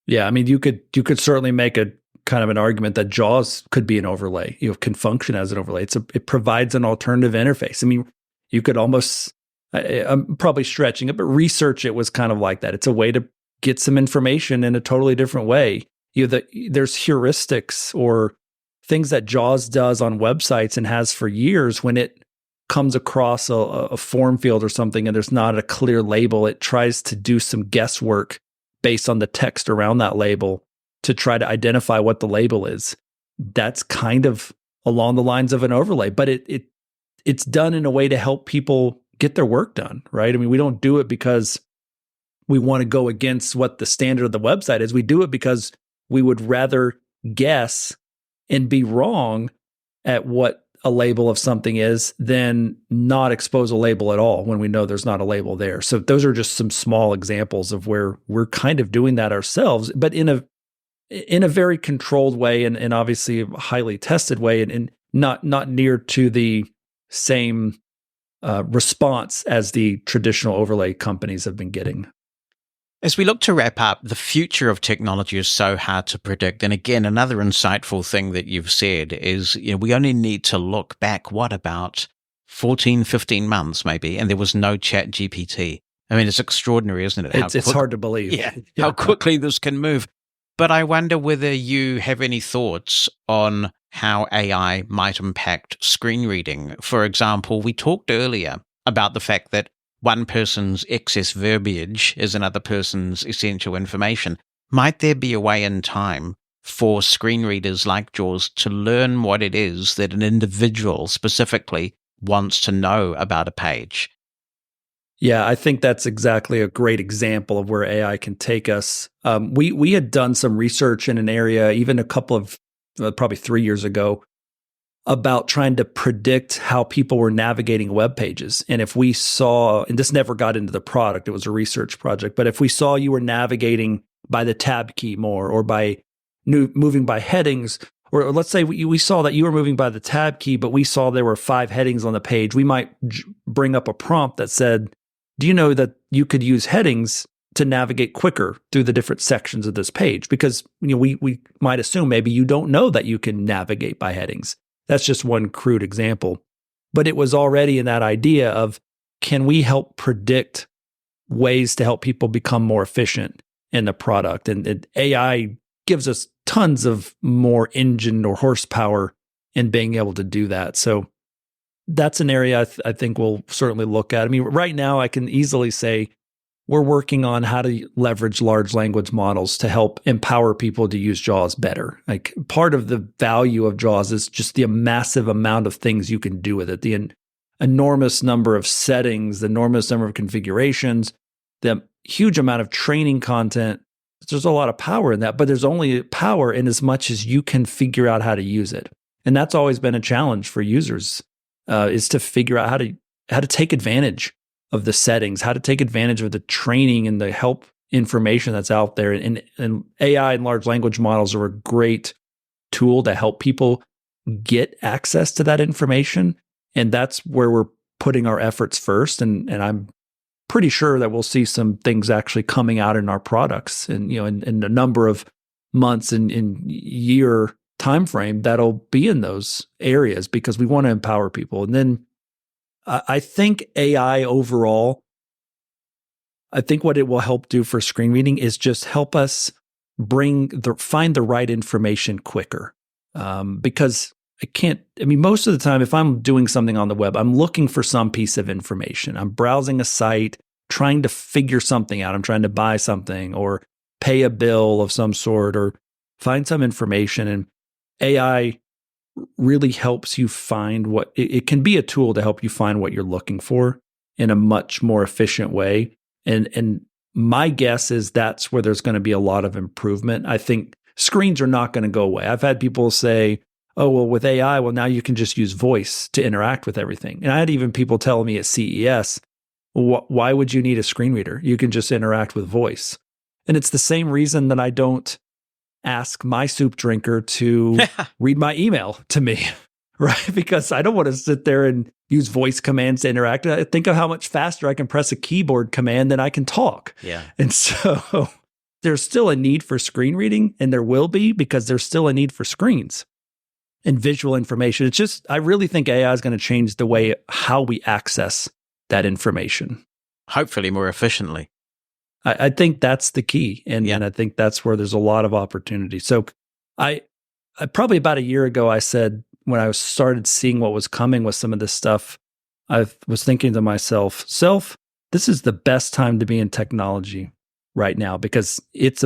Yeah, I mean, you could certainly make a kind of an argument that JAWS could be an overlay. Can function as an overlay. It provides an alternative interface. I mean, you could almost, I'm probably stretching it, but research it was kind of like that. It's a way to get some information in a totally different way. There's heuristics or things that JAWS does on websites and has for years. When it comes across a form field or something and there's not a clear label, it tries to do some guesswork based on the text around that label to try to identify what the label is. That's kind of along the lines of an overlay, but it's done in a way to help people get their work done, right? I mean, we don't do it because we want to go against what the standard of the website is. We do it because we would rather guess and be wrong at what a label of something is than not expose a label at all when we know there's not a label there. So those are just some small examples of where we're kind of doing that ourselves, but in a very controlled way and obviously a highly tested way and not near to the same response as the traditional overlay companies have been getting. As we look to wrap up, the future of technology is so hard to predict. And again, another insightful thing that you've said is, we only need to look back, what, about 14, 15 months maybe, and there was no Chat GPT. I mean, it's extraordinary, isn't it? It's hard to believe. Yeah, how quickly this can move. But I wonder whether you have any thoughts on how AI might impact screen reading. For example, we talked earlier about the fact that one person's excess verbiage is another person's essential information. Might there be a way in time for screen readers like JAWS to learn what it is that an individual specifically wants to know about a page? Yeah, I think that's exactly a great example of where AI can take us. We had done some research in an area, even a couple of, probably 3 years ago, about trying to predict how people were navigating web pages. And if we saw, and this never got into the product, it was a research project, but if we saw you were navigating by the tab key more or by moving by headings, or let's say we saw that you were moving by the tab key, but we saw there were 5 headings on the page, we might bring up a prompt that said, do you know that you could use headings to navigate quicker through the different sections of this page? Because we might assume maybe you don't know that you can navigate by headings. That's just one crude example. But it was already in that idea of, can we help predict ways to help people become more efficient in the product? And AI gives us tons of more engine or horsepower in being able to do that. So that's an area I think we'll certainly look at. I mean, right now I can easily say we're working on how to leverage large language models to help empower people to use JAWS better. Like, part of the value of JAWS is just the massive amount of things you can do with it, the enormous number of settings, the enormous number of configurations, the huge amount of training content. There's a lot of power in that, but there's only power in as much as you can figure out how to use it. And that's always been a challenge for users, is to figure out how to take advantage of the settings, how to take advantage of the training and the help information that's out there. And AI and large language models are a great tool to help people get access to that information. And that's where we're putting our efforts first. And I'm pretty sure that we'll see some things actually coming out in our products, and in a number of months and in year time frame that'll be in those areas, because we want to empower people. And then I think AI overall, I think what it will help do for screen reading is just help us find the right information quicker. Because most of the time, if I'm doing something on the web, I'm looking for some piece of information. I'm browsing a site, trying to figure something out. I'm trying to buy something or pay a bill of some sort or find some information. And AI really helps you find it can be a tool to help you find what you're looking for in a much more efficient way. And my guess is that's where there's going to be a lot of improvement. I think screens are not going to go away. I've had people say, oh, well, with AI, now you can just use voice to interact with everything. And I had even people telling me at CES, why would you need a screen reader? You can just interact with voice. And it's the same reason that I don't ask my soup drinker to read my email to me, right? Because I don't want to sit there and use voice commands to interact. Think of how much faster I can press a keyboard command than I can talk. Yeah. And so there's still a need for screen reading, and there will be, because there's still a need for screens and visual information. It's just, I really think AI is going to change the way how we access that information. Hopefully more efficiently. I think that's the key. And I think that's where there's a lot of opportunity. So I probably about a year ago, I said, when I started seeing what was coming with some of this stuff, I was thinking to myself, this is the best time to be in technology right now, because it's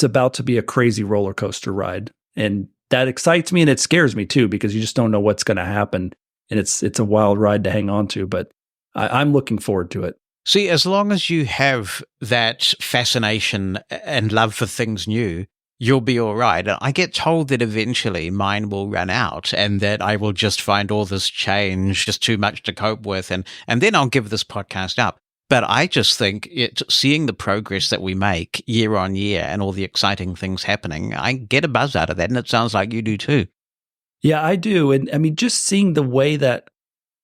about to be a crazy roller coaster ride. And that excites me, and it scares me too, because you just don't know what's going to happen. And it's a wild ride to hang on to, but I'm looking forward to it. See, as long as you have that fascination and love for things new, you'll be all right. I get told that eventually mine will run out and that I will just find all this change just too much to cope with, and then I'll give this podcast up. But I just think seeing the progress that we make year on year and all the exciting things happening, I get a buzz out of that, and it sounds like you do too. Yeah, I do. And I mean, just seeing the way that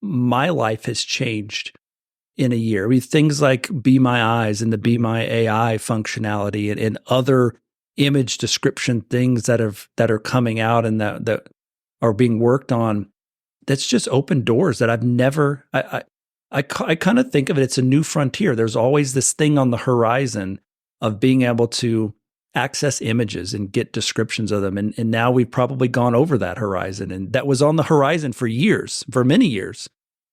my life has changed in a year. I mean, things like Be My Eyes and the Be My AI functionality and other image description things that are coming out and that are being worked on. That's just opened doors that I've never. I kind of think of it. It's a new frontier. There's always this thing on the horizon of being able to access images and get descriptions of them. And now we've probably gone over that horizon, and that was on the horizon for many years.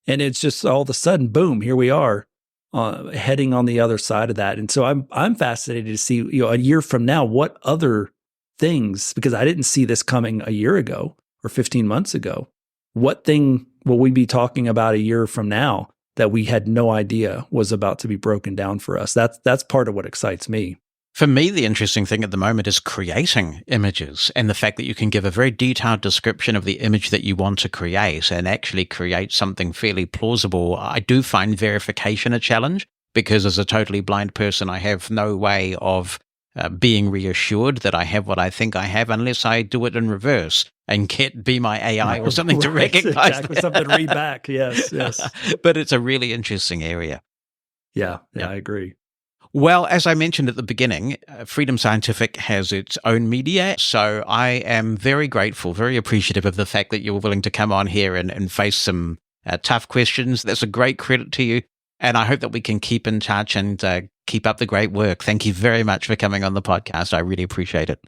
And it's just all of a sudden, boom, here we are heading on the other side of that. And so I'm fascinated to see, a year from now, what other things, because I didn't see this coming a year ago or 15 months ago. What thing will we be talking about a year from now that we had no idea was about to be broken down for us? That's part of what excites me. For me, the interesting thing at the moment is creating images, and the fact that you can give a very detailed description of the image that you want to create and actually create something fairly plausible. I do find verification a challenge, because as a totally blind person, I have no way of being reassured that I have what I think I have unless I do it in reverse and get Be My AI or something to recognize exactly, something to read back. Yes. But it's a really interesting area. Yeah, I agree. Well, as I mentioned at the beginning, Freedom Scientific has its own media. So I am very grateful, very appreciative of the fact that you were willing to come on here and face some tough questions. That's a great credit to you. And I hope that we can keep in touch and keep up the great work. Thank you very much for coming on the podcast. I really appreciate it.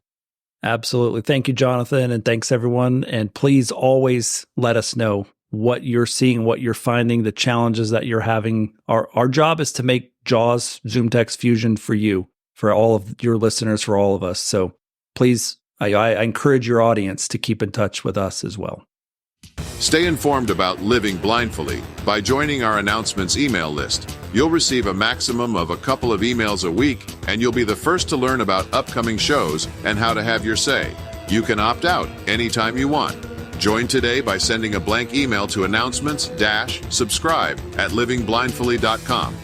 Absolutely. Thank you, Jonathan. And thanks, everyone. And please always let us know what you're seeing, what you're finding, the challenges that you're having. Our job is to make JAWS ZoomText Fusion for you, for all of your listeners, for all of us. So please, I encourage your audience to keep in touch with us as well. Stay informed about living blindfully by joining our announcements email list. You'll receive a maximum of a couple of emails a week, and you'll be the first to learn about upcoming shows and how to have your say. You can opt out anytime you want. Join today by sending a blank email to announcements-subscribe@livingblindfully.com.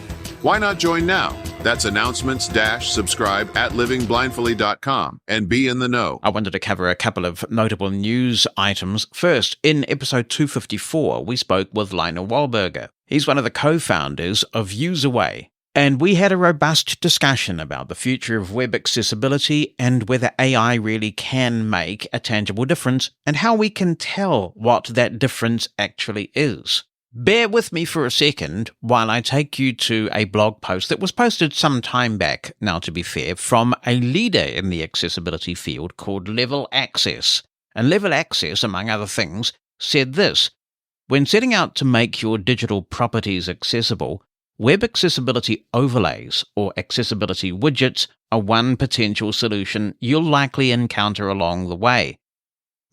Why not join now? That's announcements-subscribe@livingblindfully.com and be in the know. I wanted to cover a couple of notable news items. First, in episode 254, we spoke with Lionel Wahlberger. He's one of the co-founders of Userway. And we had a robust discussion about the future of web accessibility and whether AI really can make a tangible difference and how we can tell what that difference actually is. Bear with me for a second while I take you to a blog post that was posted some time back, now to be fair, from a leader in the accessibility field called Level Access. And Level Access, among other things, said this: when setting out to make your digital properties accessible, web accessibility overlays or accessibility widgets are one potential solution you'll likely encounter along the way.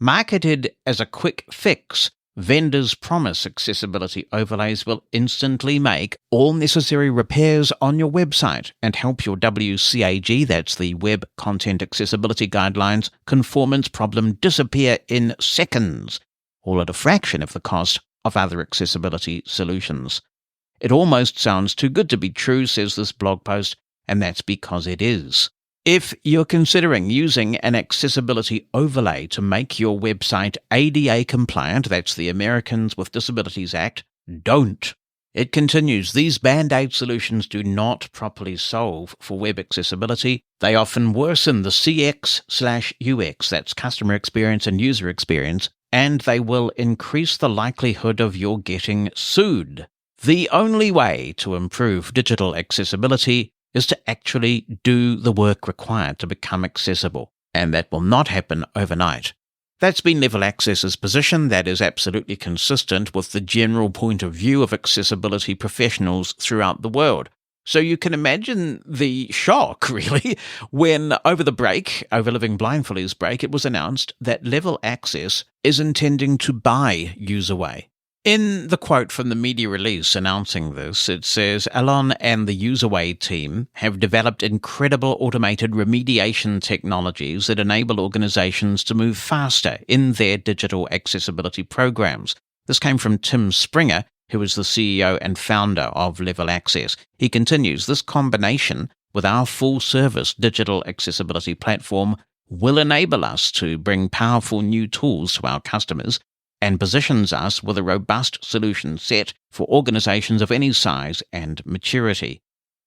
Marketed as a quick fix, vendors promise accessibility overlays will instantly make all necessary repairs on your website and help your WCAG, that's the Web Content Accessibility Guidelines, conformance problem disappear in seconds, all at a fraction of the cost of other accessibility solutions. It almost sounds too good to be true, says this blog post, and that's because it is. If you're considering using an accessibility overlay to make your website ADA compliant, that's the Americans with Disabilities Act, don't. It continues, these band-aid solutions do not properly solve for web accessibility. They often worsen the CX/UX, that's customer experience and user experience, and they will increase the likelihood of your getting sued. The only way to improve digital accessibility is to actually do the work required to become accessible, and that will not happen overnight. That's been Level Access's position. That is absolutely consistent with the general point of view of accessibility professionals throughout the world. So you can imagine the shock, really, when over the break, over Living Blindfully's break, it was announced that Level Access is intending to buy Userway. In the quote from the media release announcing this, it says, Alon and the Userway team have developed incredible automated remediation technologies that enable organizations to move faster in their digital accessibility programs. This came from Tim Springer, who is the CEO and founder of Level Access. He continues, this combination with our full-service digital accessibility platform will enable us to bring powerful new tools to our customers and positions us with a robust solution set for organizations of any size and maturity.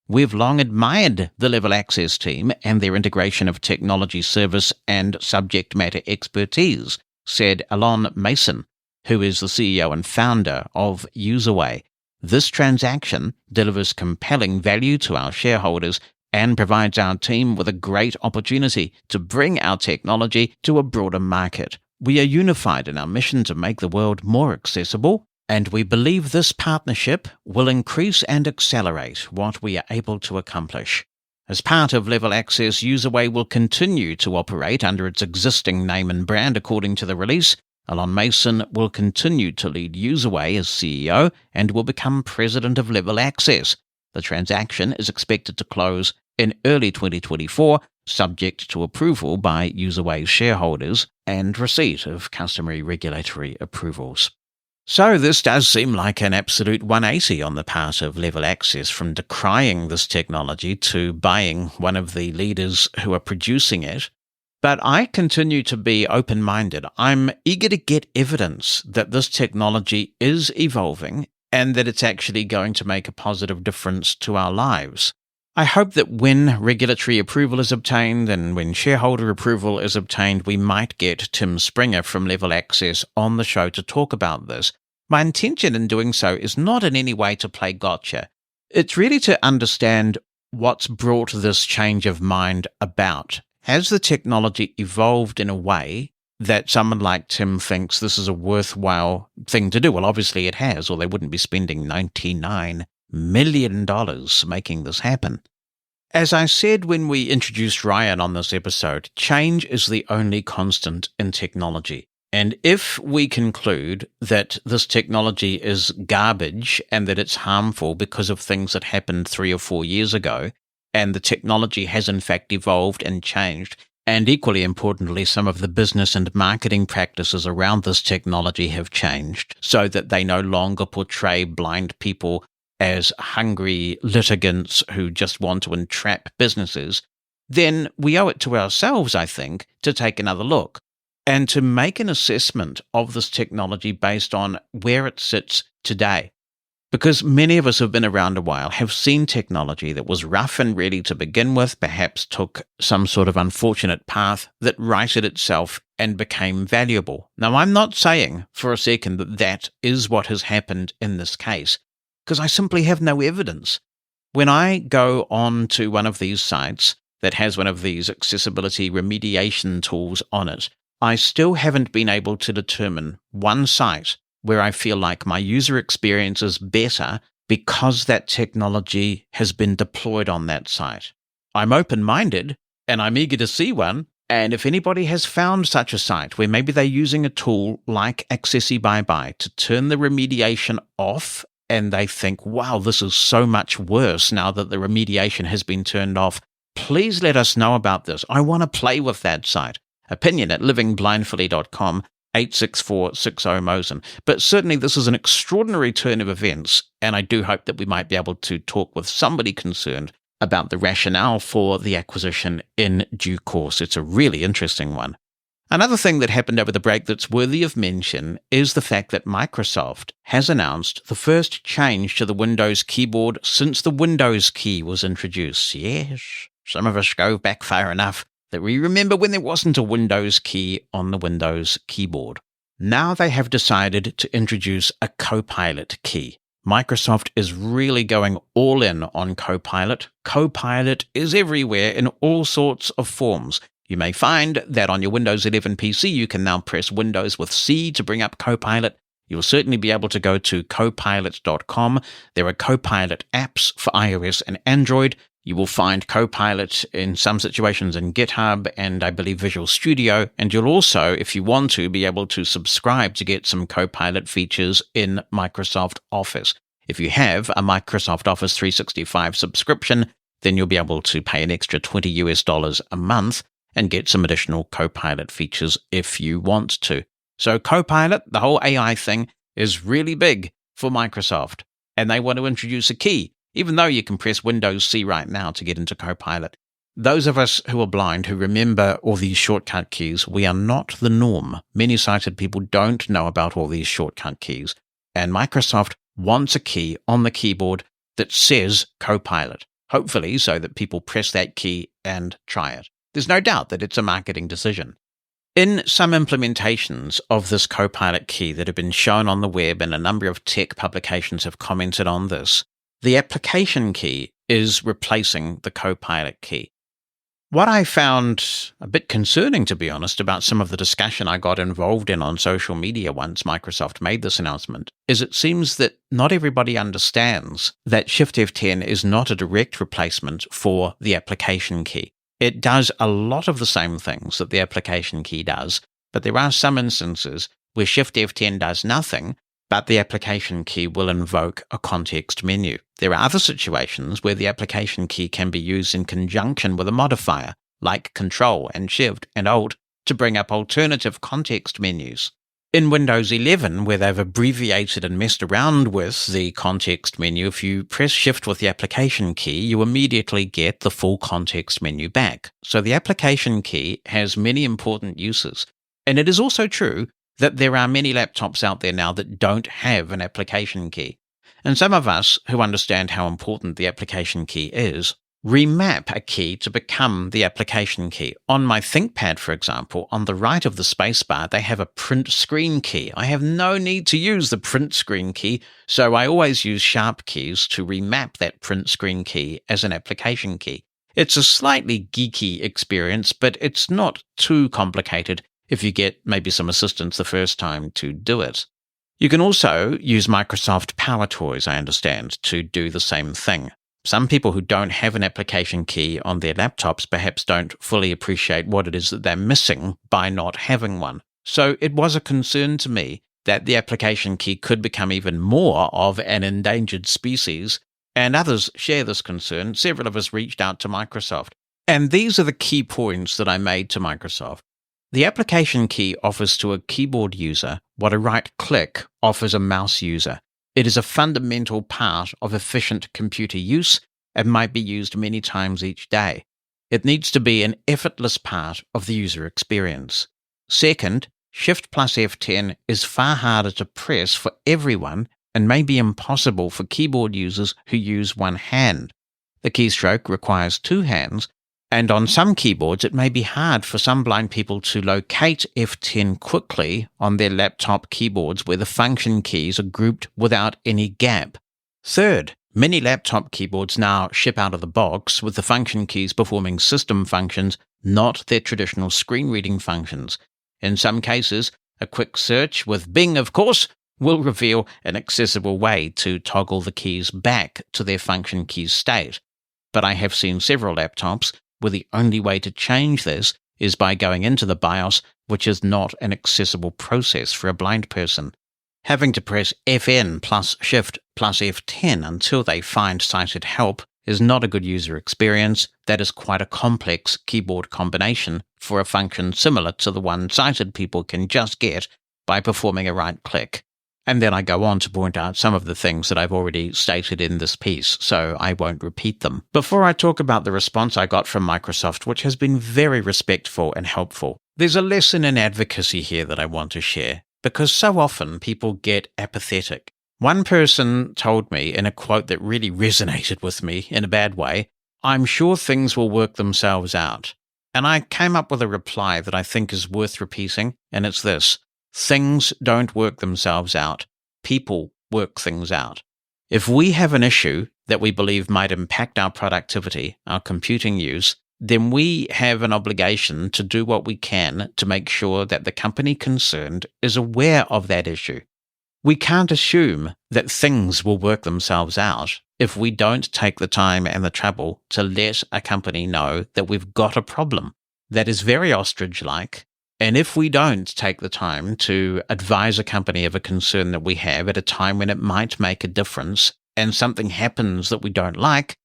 We've long admired the Level Access team and their integration of technology service and subject matter expertise, said Alon Mosen, who is the CEO and founder of Userway. This transaction delivers compelling value to our shareholders and provides our team with a great opportunity to bring our technology to a broader market. We are unified in our mission to make the world more accessible, and we believe this partnership will increase and accelerate what we are able to accomplish. As part of Level Access, Userway will continue to operate under its existing name and brand according to the release. Alon Mosen will continue to lead Userway as CEO and will become president of Level Access. The transaction is expected to close in early 2024, subject to approval by Userway's shareholders and receipt of customary regulatory approvals. So this does seem like an absolute 180 on the part of Level Access, from decrying this technology to buying one of the leaders who are producing it. But I continue to be open-minded. I'm eager to get evidence that this technology is evolving and that it's actually going to make a positive difference to our lives. I hope that when regulatory approval is obtained and when shareholder approval is obtained, we might get Tim Springer from Level Access on the show to talk about this. My intention in doing so is not in any way to play gotcha. It's really to understand what's brought this change of mind about. Has the technology evolved in a way that someone like Tim thinks this is a worthwhile thing to do? Well, obviously it has, or they wouldn't be spending $99 million making this happen. As I said when we introduced Ryan on this episode, change is the only constant in technology. And if we conclude that this technology is garbage and that it's harmful because of things that happened 3 or 4 years ago, and the technology has in fact evolved and changed, and equally importantly, some of the business and marketing practices around this technology have changed so that they no longer portray blind people as hungry litigants who just want to entrap businesses, then we owe it to ourselves, I think, to take another look and to make an assessment of this technology based on where it sits today. Because many of us have been around a while, have seen technology that was rough and ready to begin with, perhaps took some sort of unfortunate path that righted itself and became valuable. Now, I'm not saying for a second that that is what has happened in this case, because I simply have no evidence. When I go on to one of these sites that has one of these accessibility remediation tools on it, I still haven't been able to determine one site where I feel like my user experience is better because that technology has been deployed on that site. I'm open-minded and I'm eager to see one, and if anybody has found such a site where maybe they're using a tool like Accessi Bye to turn the remediation off and they think, wow, this is so much worse now that the remediation has been turned off, please let us know about this. I want to play with that site. opinion@livingblindfully.com. 86460-MOSEN. But certainly this is an extraordinary turn of events, and I do hope that we might be able to talk with somebody concerned about the rationale for the acquisition in due course. It's a really interesting one. Another thing that happened over the break that's worthy of mention is the fact that Microsoft has announced the first change to the Windows keyboard since the Windows key was introduced. Yes, some of us go back far enough that we remember when there wasn't a Windows key on the Windows keyboard. Now they have decided to introduce a Copilot key. Microsoft is really going all in on Copilot. Copilot is everywhere in all sorts of forms. You may find that on your Windows 11 PC, you can now press Windows with C to bring up Copilot. You'll certainly be able to go to copilot.com. There are Copilot apps for iOS and Android. You will find Copilot in some situations in GitHub and I believe Visual Studio. And you'll also, if you want to, be able to subscribe to get some Copilot features in Microsoft Office. If you have a Microsoft Office 365 subscription, then you'll be able to pay an extra $20 a month and get some additional Copilot features if you want to. So Copilot, the whole AI thing, is really big for Microsoft. And they want to introduce a key, even though you can press Windows C right now to get into Copilot. Those of us who are blind, who remember all these shortcut keys, we are not the norm. Many sighted people don't know about all these shortcut keys. And Microsoft wants a key on the keyboard that says Copilot, hopefully so that people press that key and try it. There's no doubt that it's a marketing decision. In some implementations of this Copilot key that have been shown on the web, and a number of tech publications have commented on this, the application key is replacing the Copilot key. What I found a bit concerning, to be honest, about some of the discussion I got involved in on social media once Microsoft made this announcement, is it seems that not everybody understands that Shift F10 is not a direct replacement for the application key. It does a lot of the same things that the application key does, but there are some instances where Shift F10 does nothing, but the application key will invoke a context menu. There are other situations where the application key can be used in conjunction with a modifier, like Control and Shift and Alt, to bring up alternative context menus. In Windows 11, where they've abbreviated and messed around with the context menu, if you press Shift with the application key, you immediately get the full context menu back. So the application key has many important uses. And it is also true that there are many laptops out there now that don't have an application key. And some of us who understand how important the application key is, remap a key to become the application key. On my ThinkPad, for example, on the right of the spacebar, they have a print screen key. I have no need to use the print screen key, so I always use sharp keys to remap that print screen key as an application key. It's a slightly geeky experience, but it's not too complicated if you get maybe some assistance the first time to do it. You can also use Microsoft Power Toys, I understand, to do the same thing. Some people who don't have an application key on their laptops perhaps don't fully appreciate what it is that they're missing by not having one. So it was a concern to me that the application key could become even more of an endangered species, and others share this concern. Several of us reached out to Microsoft. And these are the key points that I made to Microsoft. The application key offers to a keyboard user what a right click offers a mouse user. It is a fundamental part of efficient computer use and might be used many times each day. It needs to be an effortless part of the user experience. Second, Shift plus F10 is far harder to press for everyone and may be impossible for keyboard users who use one hand. The keystroke requires two hands, and on some keyboards it may be hard for some blind people to locate F10 quickly on their laptop keyboards where the function keys are grouped without any gap. Third, many laptop keyboards now ship out of the box with the function keys performing system functions, not their traditional screen reading functions. In some cases, a quick search with Bing, of course, will reveal an accessible way to toggle the keys back to their function keys state. But I have seen several laptops where the only way to change this is by going into the BIOS, which is not an accessible process for a blind person. Having to press Fn plus Shift plus F10 until they find sighted help is not a good user experience. That is quite a complex keyboard combination for a function similar to the one sighted people can just get by performing a right click. And then I go on to point out some of the things that I've already stated in this piece, so I won't repeat them. Before I talk about the response I got from Microsoft, which has been very respectful and helpful, there's a lesson in advocacy here that I want to share, because so often people get apathetic. One person told me in a quote that really resonated with me in a bad way, "I'm sure things will work themselves out." And I came up with a reply that I think is worth repeating, and it's this: things don't work themselves out. People work things out. If we have an issue that we believe might impact our productivity, our computing use, then we have an obligation to do what we can to make sure that the company concerned is aware of that issue. We can't assume that things will work themselves out if we don't take the time and the trouble to let a company know that we've got a problem. That is very ostrich-like. And if we don't take the time to advise a company of a concern that we have at a time when it might make a difference and something happens that we don't like,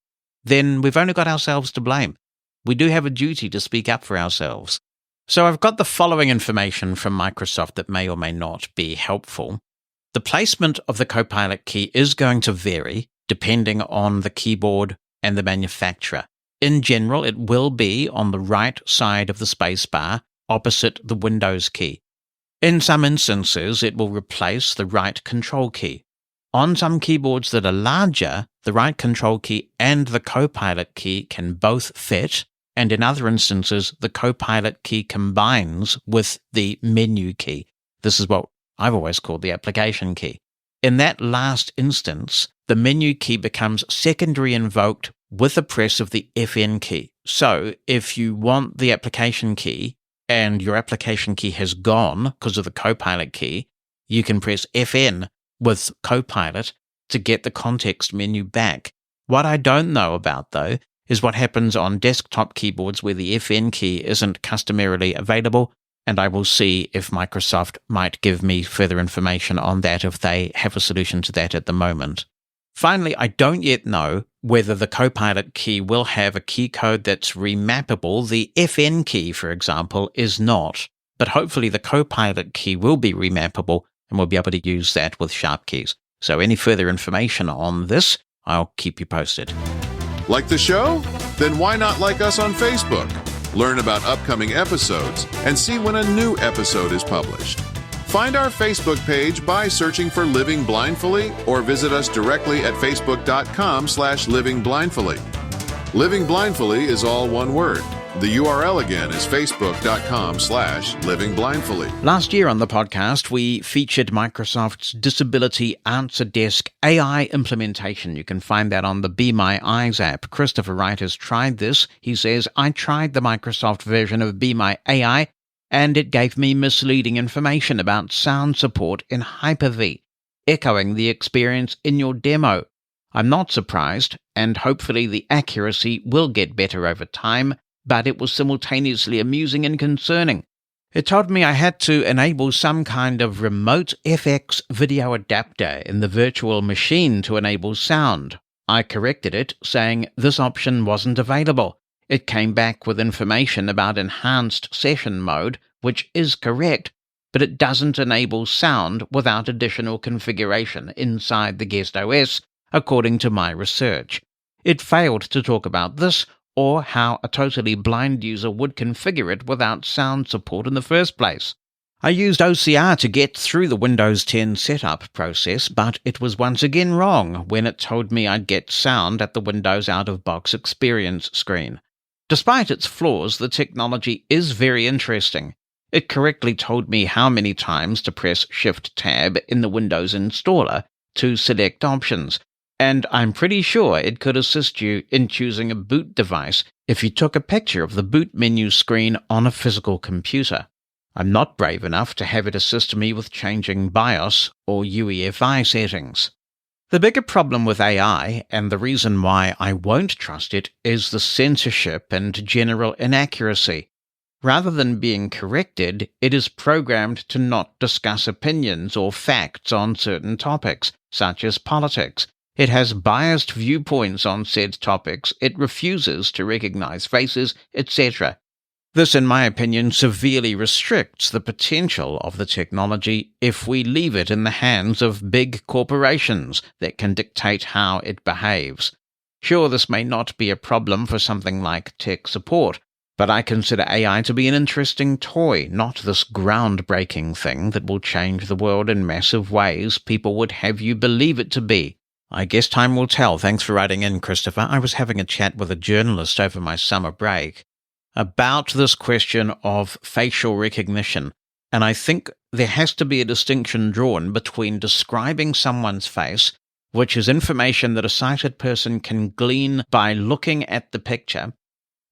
then we've only got ourselves to blame. We do have a duty to speak up for ourselves. So I've got the following information from Microsoft that may or may not be helpful. The placement of the Copilot key is going to vary depending on the keyboard and the manufacturer. In general, it will be on the right side of the spacebar, opposite the Windows key. In some instances, it will replace the right control key. On some keyboards that are larger, the right control key and the Copilot key can both fit, and in other instances, the Copilot key combines with the menu key. This is what I've always called the application key. In that last instance, the menu key becomes secondary invoked with a press of the Fn key. So if you want the application key, and your application key has gone because of the Copilot key, you can press Fn with Copilot to get the context menu back. What I don't know about, though, is what happens on desktop keyboards where the Fn key isn't customarily available, and I will see if Microsoft might give me further information on that if they have a solution to that at the moment. Finally, I don't yet know whether the Copilot key will have a key code that's remappable. The Fn key, for example, is not, but hopefully the Copilot key will be remappable and we'll be able to use that with sharp keys. So any further information on this, I'll keep you posted. Like the show? Then why not like us on Facebook? Learn about upcoming episodes and see when a new episode is published. Find our Facebook page by searching for Living Blindfully or visit us directly at facebook.com/livingblindfully. Living Blindfully is all one word. The URL again is facebook.com/livingblindfully. Last year on the podcast, we featured Microsoft's DisabilityAnswer Desk AI implementation. You can find that on the Be My Eyes app. Christopher Wright has tried this. He says, I tried the Microsoft version of Be My AI, and it gave me misleading information about sound support in Hyper-V, echoing the experience in your demo. I'm not surprised, and hopefully the accuracy will get better over time, but it was simultaneously amusing and concerning. It told me I had to enable some kind of remote FX video adapter in the virtual machine to enable sound. I corrected it, saying this option wasn't available. It came back with information about enhanced session mode, which is correct, but it doesn't enable sound without additional configuration inside the guest OS, according to my research. It failed to talk about this, or how a totally blind user would configure it without sound support in the first place. I used OCR to get through the Windows 10 setup process, but it was once again wrong when it told me I'd get sound at the Windows out-of-box experience screen. Despite its flaws, the technology is very interesting. It correctly told me how many times to press Shift-Tab in the Windows installer to select options, and I'm pretty sure it could assist you in choosing a boot device if you took a picture of the boot menu screen on a physical computer. I'm not brave enough to have it assist me with changing BIOS or UEFI settings. The bigger problem with AI, and the reason why I won't trust it, is the censorship and general inaccuracy. Rather than being corrected, it is programmed to not discuss opinions or facts on certain topics, such as politics. It has biased viewpoints on said topics, it refuses to recognize faces, etc. This, in my opinion, severely restricts the potential of the technology if we leave it in the hands of big corporations that can dictate how it behaves. Sure, this may not be a problem for something like tech support, but I consider AI to be an interesting toy, not this groundbreaking thing that will change the world in massive ways people would have you believe it to be. I guess time will tell. Thanks for writing in, Christopher. I was having a chat with a journalist over my summer break about this question of facial recognition, and I think there has to be a distinction drawn between describing someone's face, which is information that a sighted person can glean by looking at the picture,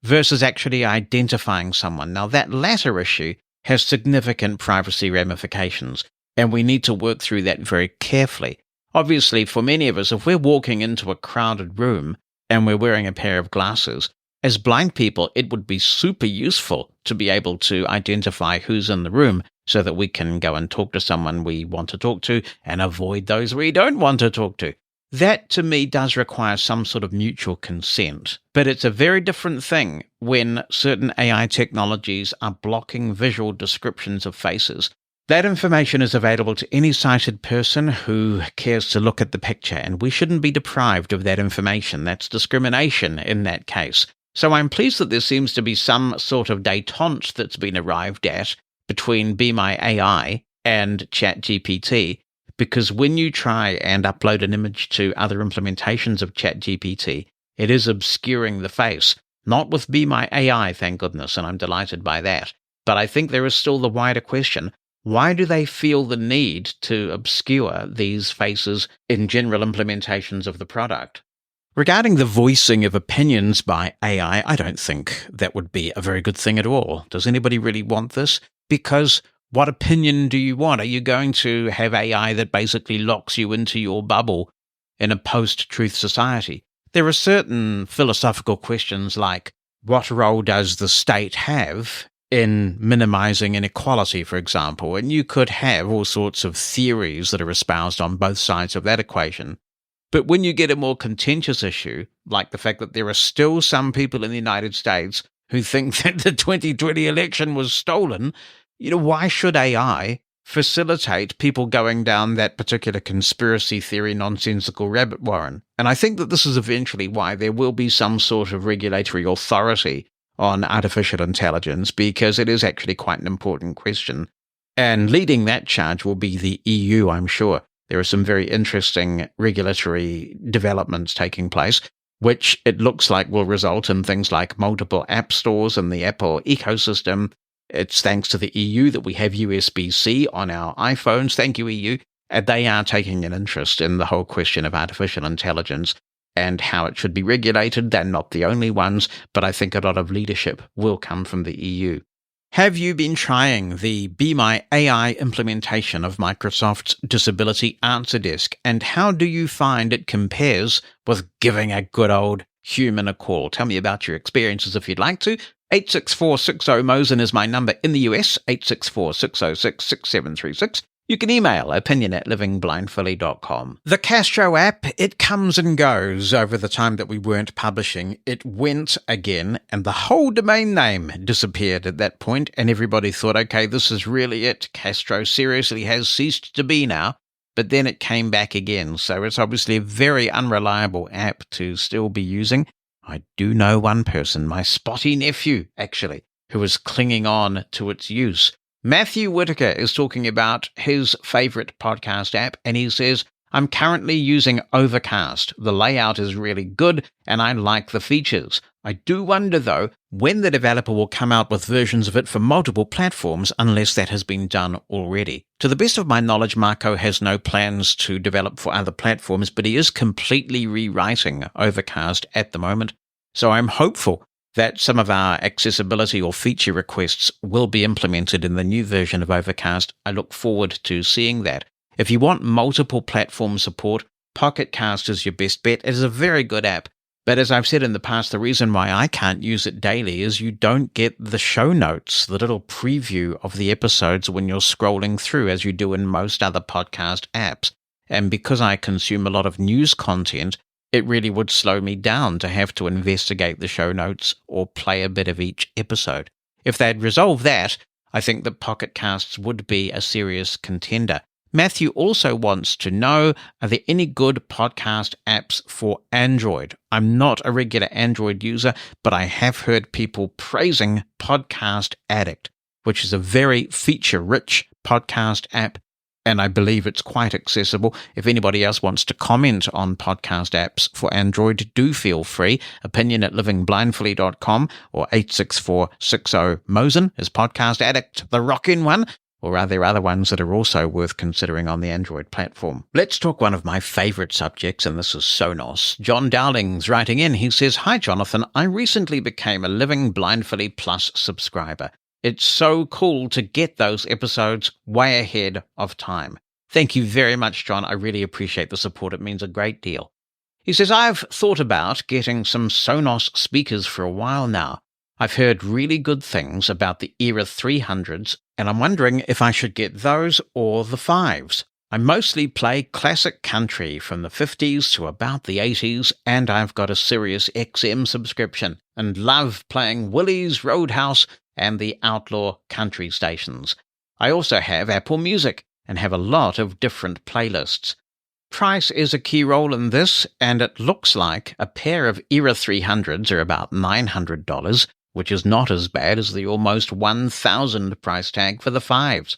versus actually identifying someone. Now, that latter issue has significant privacy ramifications, and we need to work through that very carefully. Obviously, for many of us, if we're walking into a crowded room and we're wearing a pair of glasses, as blind people, it would be super useful to be able to identify who's in the room so that we can go and talk to someone we want to talk to and avoid those we don't want to talk to. That, to me, does require some sort of mutual consent. But it's a very different thing when certain AI technologies are blocking visual descriptions of faces. That information is available to any sighted person who cares to look at the picture, and we shouldn't be deprived of that information. That's discrimination in that case. So I'm pleased that there seems to be some sort of détente that's been arrived at between Be My AI and ChatGPT, because when you try and upload an image to other implementations of ChatGPT, it is obscuring the face. Not with Be My AI, thank goodness, and I'm delighted by that. But I think there is still the wider question. Why do they feel the need to obscure these faces in general implementations of the product? Regarding the voicing of opinions by AI, I don't think that would be a very good thing at all. Does anybody really want this? Because what opinion do you want? Are you going to have AI that basically locks you into your bubble in a post-truth society? There are certain philosophical questions like, what role does the state have in minimizing inequality, for example? And you could have all sorts of theories that are espoused on both sides of that equation. But when you get a more contentious issue, like the fact that there are still some people in the United States who think that the 2020 election was stolen, why should AI facilitate people going down that particular conspiracy theory nonsensical rabbit warren? And I think that this is eventually why there will be some sort of regulatory authority on artificial intelligence, because it is actually quite an important question. And leading that charge will be the EU, I'm sure. There are some very interesting regulatory developments taking place, which it looks like will result in things like multiple app stores in the Apple ecosystem. It's thanks to the EU that we have USB-C on our iPhones. Thank you, EU. And they are taking an interest in the whole question of artificial intelligence and how it should be regulated. They're not the only ones, but I think a lot of leadership will come from the EU. Have you been trying the Be My AI implementation of Microsoft's Disability Answer Desk, and how do you find it compares with giving a good old human a call? Tell me about your experiences if you'd like to. 86460-MOSEN is my number in the US, 864-606-6736. You can email opinion@livingblindfully.com. The Castro app, it comes and goes. Over the time that we weren't publishing, it went again, and the whole domain name disappeared at that point, and everybody thought, okay, this is really it. Castro seriously has ceased to be now, but then it came back again, so it's obviously a very unreliable app to still be using. I do know one person, my spotty nephew, actually, who is clinging on to its use. Matthew Whitaker is talking about his favorite podcast app, and he says, I'm currently using Overcast. The layout is really good, and I like the features. I do wonder, though, when the developer will come out with versions of it for multiple platforms, unless that has been done already. To the best of my knowledge, Marco has no plans to develop for other platforms, but he is completely rewriting Overcast at the moment. So I'm hopeful that some of our accessibility or feature requests will be implemented in the new version of Overcast. I look forward to seeing that. If you want multiple platform support, Pocket Cast is your best bet. It is a very good app, but as I've said in the past, the reason why I can't use it daily is you don't get the show notes, the little preview of the episodes when you're scrolling through, as you do in most other podcast apps. And because I consume a lot of news content, it really would slow me down to have to investigate the show notes or play a bit of each episode. If they'd resolve that, I think that Pocket Casts would be a serious contender. Matthew also wants to know, are there any good podcast apps for Android? I'm not a regular Android user, but I have heard people praising Podcast Addict, which is a very feature-rich podcast app, and I believe it's quite accessible. If anybody else wants to comment on podcast apps for Android, do feel free. opinion@livingblindfully.com or 86460-MOSEN is Podcast Addict the rockin' one, or are there other ones that are also worth considering on the Android platform? Let's talk one of my favorite subjects, and this is Sonos. John Dowling's writing in. He says, Hi, Jonathan. I recently became a Living Blindfully Plus subscriber. It's so cool to get those episodes way ahead of time. Thank you very much, John. I really appreciate the support. It means a great deal. He says, I've thought about getting some Sonos speakers for a while now. I've heard really good things about the ERA300s, and I'm wondering if I should get those or the 5s. I mostly play classic country from the 50s to about the 80s, and I've got a Sirius XM subscription and love playing Willie's Roadhouse and the Outlaw country stations. I also have Apple Music and have a lot of different playlists. Price is a key role in this, and it looks like a pair of ERA300s are about $900, which is not as bad as the almost $1,000 price tag for the 5s.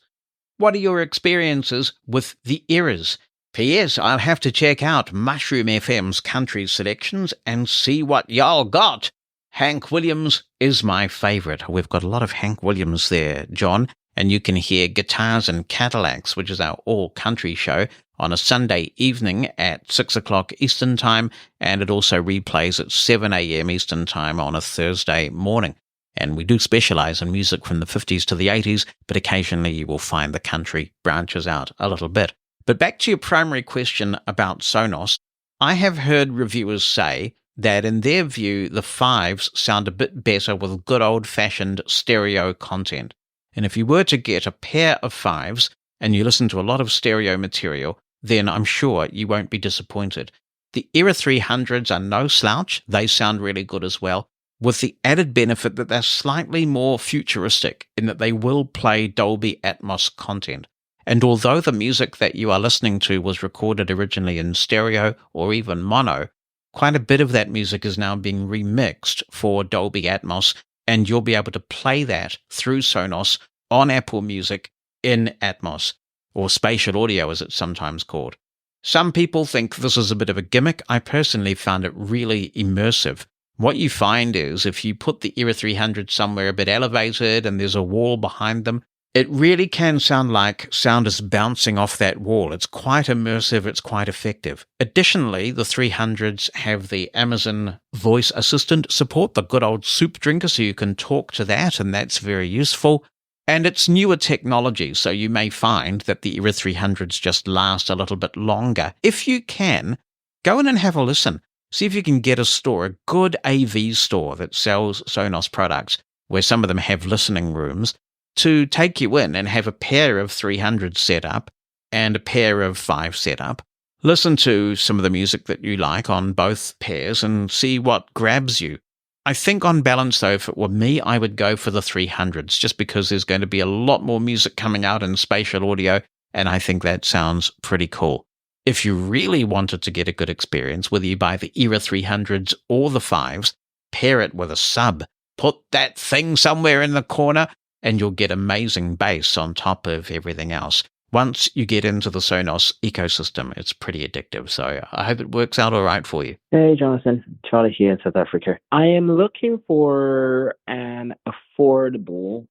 What are your experiences with the ERAs? P.S. I'll have to check out Mushroom FM's country selections and see what y'all got. Hank Williams is my favorite. We've got a lot of Hank Williams there, John, and you can hear Guitars and Cadillacs, which is our all-country show, on a Sunday evening at 6 o'clock Eastern Time, and it also replays at 7 a.m. Eastern Time on a Thursday morning. And we do specialize in music from the 50s to the 80s, but occasionally you will find the country branches out a little bit. But back to your primary question about Sonos, I have heard reviewers say that in their view, the 5s sound a bit better with good old-fashioned stereo content. And if you were to get a pair of 5s and you listen to a lot of stereo material, then I'm sure you won't be disappointed. The ERA300s are no slouch. They sound really good as well, with the added benefit that they're slightly more futuristic in that they will play Dolby Atmos content. And although the music that you are listening to was recorded originally in stereo or even mono, quite a bit of that music is now being remixed for Dolby Atmos, and you'll be able to play that through Sonos on Apple Music in Atmos, or spatial audio as it's sometimes called. Some people think this is a bit of a gimmick. I personally found it really immersive. What you find is if you put the ERA300 somewhere a bit elevated and there's a wall behind them, it really can sound like sound is bouncing off that wall. It's quite immersive. It's quite effective. Additionally, the 300s have the Amazon voice assistant support, the good old soup drinker, so you can talk to that, and that's very useful. And it's newer technology, so you may find that the ERA300s just last a little bit longer. If you can, go in and have a listen. See if you can get a good AV store that sells Sonos products, where some of them have listening rooms, to take you in and have a pair of 300s set up and a pair of 5 set up. Listen to some of the music that you like on both pairs and see what grabs you. I think on balance, though, if it were me, I would go for the 300s, just because there's going to be a lot more music coming out in spatial audio, and I think that sounds pretty cool. If you really wanted to get a good experience, whether you buy the ERA300s or the 5s, pair it with a sub. Put that thing somewhere in the corner, and you'll get amazing bass on top of everything else. Once you get into the Sonos ecosystem, it's pretty addictive. So I hope it works out all right for you. Hey, Jonathan. Charlie here in South Africa. I am looking for an affordable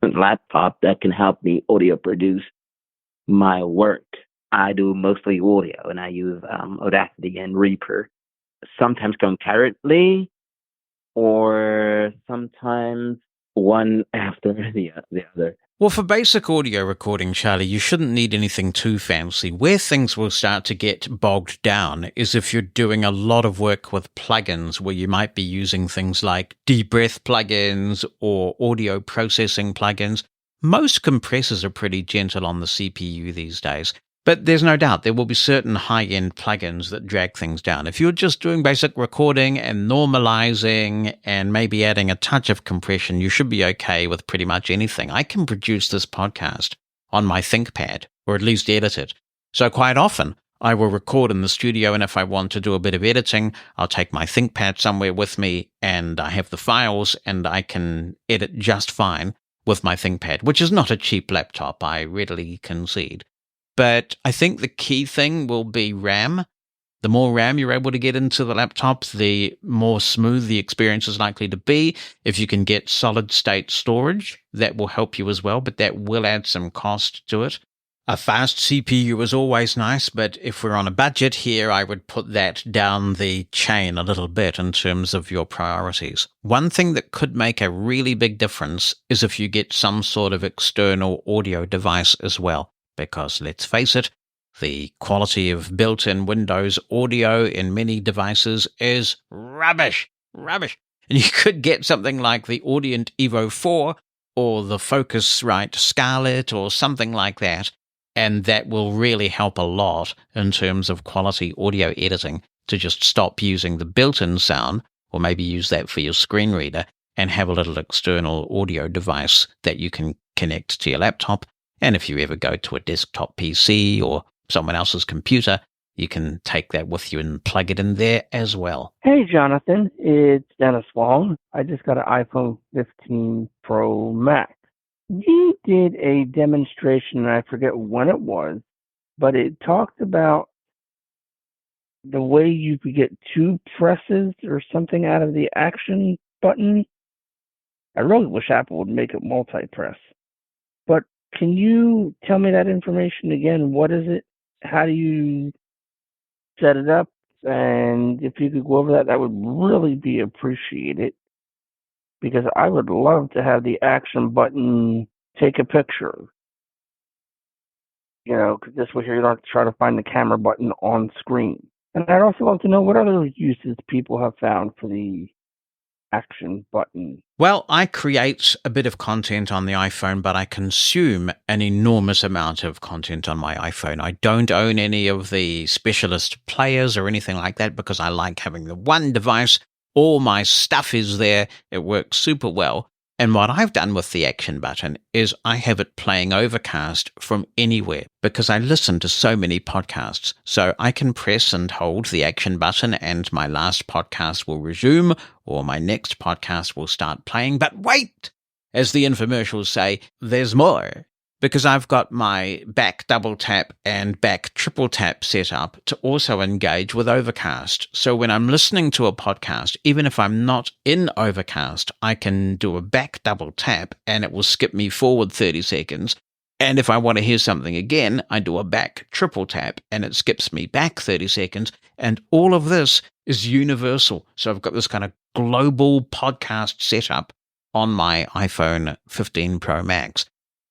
laptop that can help me audio produce my work. I do mostly audio, and I use Audacity and Reaper, sometimes concurrently, or sometimes one after the other. Well, for basic audio recording, Charlie, you shouldn't need anything too fancy. Where things will start to get bogged down is if you're doing a lot of work with plugins, where you might be using things like deep breath plugins or audio processing plugins. Most compressors are pretty gentle on the CPU these days. But there's no doubt there will be certain high-end plugins that drag things down. If you're just doing basic recording and normalizing and maybe adding a touch of compression, you should be okay with pretty much anything. I can produce this podcast on my ThinkPad, or at least edit it. So quite often, I will record in the studio, and if I want to do a bit of editing, I'll take my ThinkPad somewhere with me, and I have the files, and I can edit just fine with my ThinkPad, which is not a cheap laptop, I readily concede. But I think the key thing will be RAM. The more RAM you're able to get into the laptop, the more smooth the experience is likely to be. If you can get solid-state storage, that will help you as well, but that will add some cost to it. A fast CPU is always nice, but if we're on a budget here, I would put that down the chain a little bit in terms of your priorities. One thing that could make a really big difference is if you get some sort of external audio device as well. Because let's face it, the quality of built-in Windows audio in many devices is rubbish. And you could get something like the Audient Evo 4 or the Focusrite Scarlett or something like that, and that will really help a lot in terms of quality audio editing, to just stop using the built-in sound, or maybe use that for your screen reader, and have a little external audio device that you can connect to your laptop. And if you ever go to a desktop PC or someone else's computer, you can take that with you and plug it in there as well. Hey, Jonathan. It's Dennis Wong. I just got an iPhone 15 Pro Max. You did a demonstration, and I forget when it was, but it talked about the way you could get 2 presses or something out of the action button. I really wish Apple would make it multi-press. But can you tell me that information again? What is it? How do you set it up? And if you could go over that, that would really be appreciated. Because I would love to have the action button take a picture. You know, because this way here you don't have to try to find the camera button on screen. And I'd also love to know what other uses people have found for the action button. Well, I create a bit of content on the iPhone, but I consume an enormous amount of content on my iPhone. I don't own any of the specialist players or anything like that because I like having the one device. All my stuff is there. It works super well. And what I've done with the action button is I have it playing Overcast from anywhere because I listen to so many podcasts. So I can press and hold the action button and my last podcast will resume or my next podcast will start playing. But wait! as the infomercials say, there's more. Because I've got my back double tap and back triple tap set up to also engage with Overcast. So when I'm listening to a podcast, even if I'm not in Overcast, I can do a back double tap and it will skip me forward 30 seconds. And if I want to hear something again, I do a back triple tap and it skips me back 30 seconds. And all of this is universal. So I've got this kind of global podcast setup on my iPhone 15 Pro Max.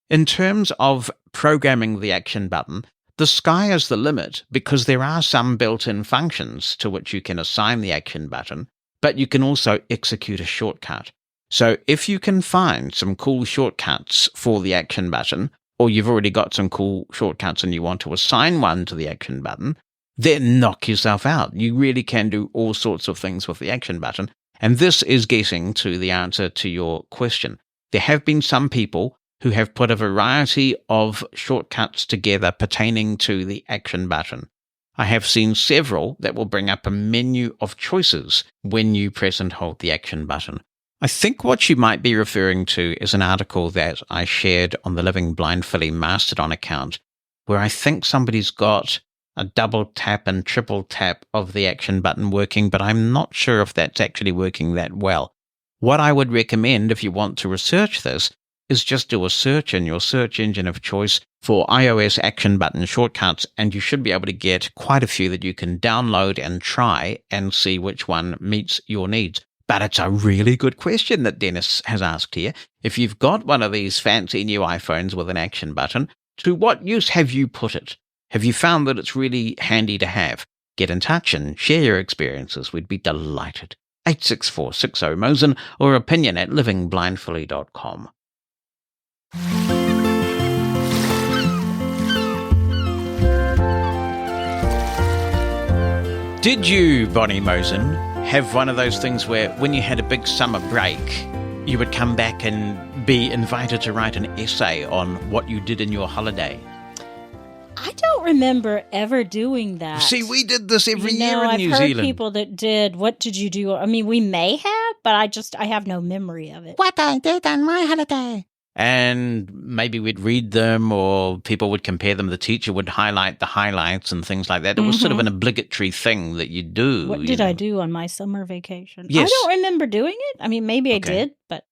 In terms of programming the action button, the sky is the limit because there are some built-in functions to which you can assign the action button, but you can also execute a shortcut. So if you can find some cool shortcuts for the action button, or you've already got some cool shortcuts and you want to assign one to the action button, then knock yourself out. You really can do all sorts of things with the action button. And this is getting to the answer to your question. There have been some people who have put a variety of shortcuts together pertaining to the action button. I have seen several that will bring up a menu of choices when you press and hold the action button. I think what you might be referring to is an article that I shared on the Living Blindfully Mastodon account, where I think somebody's got a double tap and triple tap of the action button working, but I'm not sure if that's actually working that well. What I would recommend if you want to research this is just do a search in your search engine of choice for iOS action button shortcuts, and you should be able to get quite a few that you can download and try and see which one meets your needs. But it's a really good question that Dennis has asked here. If you've got one of these fancy new iPhones with an action button, to what use have you put it? Have you found that it's really handy to have? Get in touch and share your experiences. We'd be delighted. 86460-MOSEN or opinion@livingblindfully.com. Did you, Bonnie Mosen, have one of those things where when you had a big summer break, you would come back and be invited to write an essay on what you did in your holiday? I don't remember ever doing that. See, we did this every year in New I've heard Zealand. people that did. What did you do? I mean, we may have, but I have no memory of it. What I did on my holiday. And maybe we'd read them, or people would compare them. The teacher would highlight the highlights and things like that. It was sort of an obligatory thing that you do. What did I do on my summer vacation? Yes. I don't remember doing it. I mean, maybe I did, but...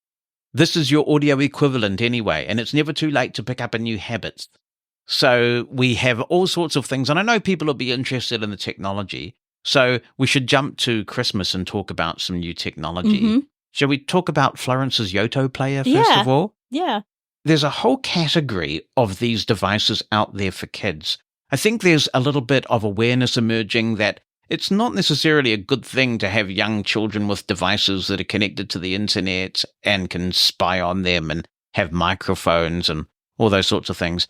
This is your audio equivalent anyway, and it's never too late to pick up a new habit. So we have all sorts of things, and I know people will be interested in the technology, so we should jump to Christmas and talk about some new technology. Shall we talk about Florence's Yoto player first of all? Yeah. There's a whole category of these devices out there for kids. I think there's a little bit of awareness emerging that it's not necessarily a good thing to have young children with devices that are connected to the internet and can spy on them and have microphones and all those sorts of things.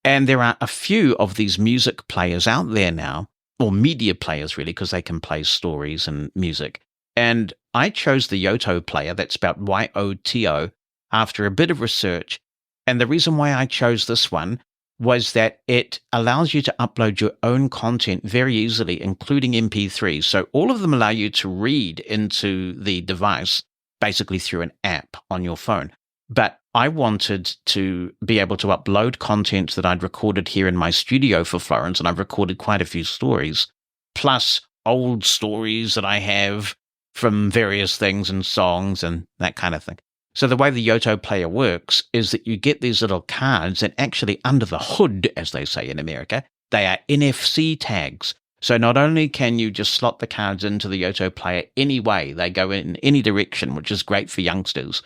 And there are a few of these music players out there now, or media players really, because they can play stories and music. And I chose the Yoto player, that's spelled Y-O-T-O, after a bit of research. And the reason why I chose this one was that it allows you to upload your own content very easily, including MP3s. So all of them allow you to read into the device, basically through an app on your phone. But I wanted to be able to upload content that I'd recorded here in my studio for Florence, and I've recorded quite a few stories, plus old stories that I have from various things and songs and that kind of thing. So the way the Yoto player works is that you get these little cards, and actually under the hood, as they say in America, they are NFC tags. So not only can you just slot the cards into the Yoto player any way, they go in any direction, which is great for youngsters,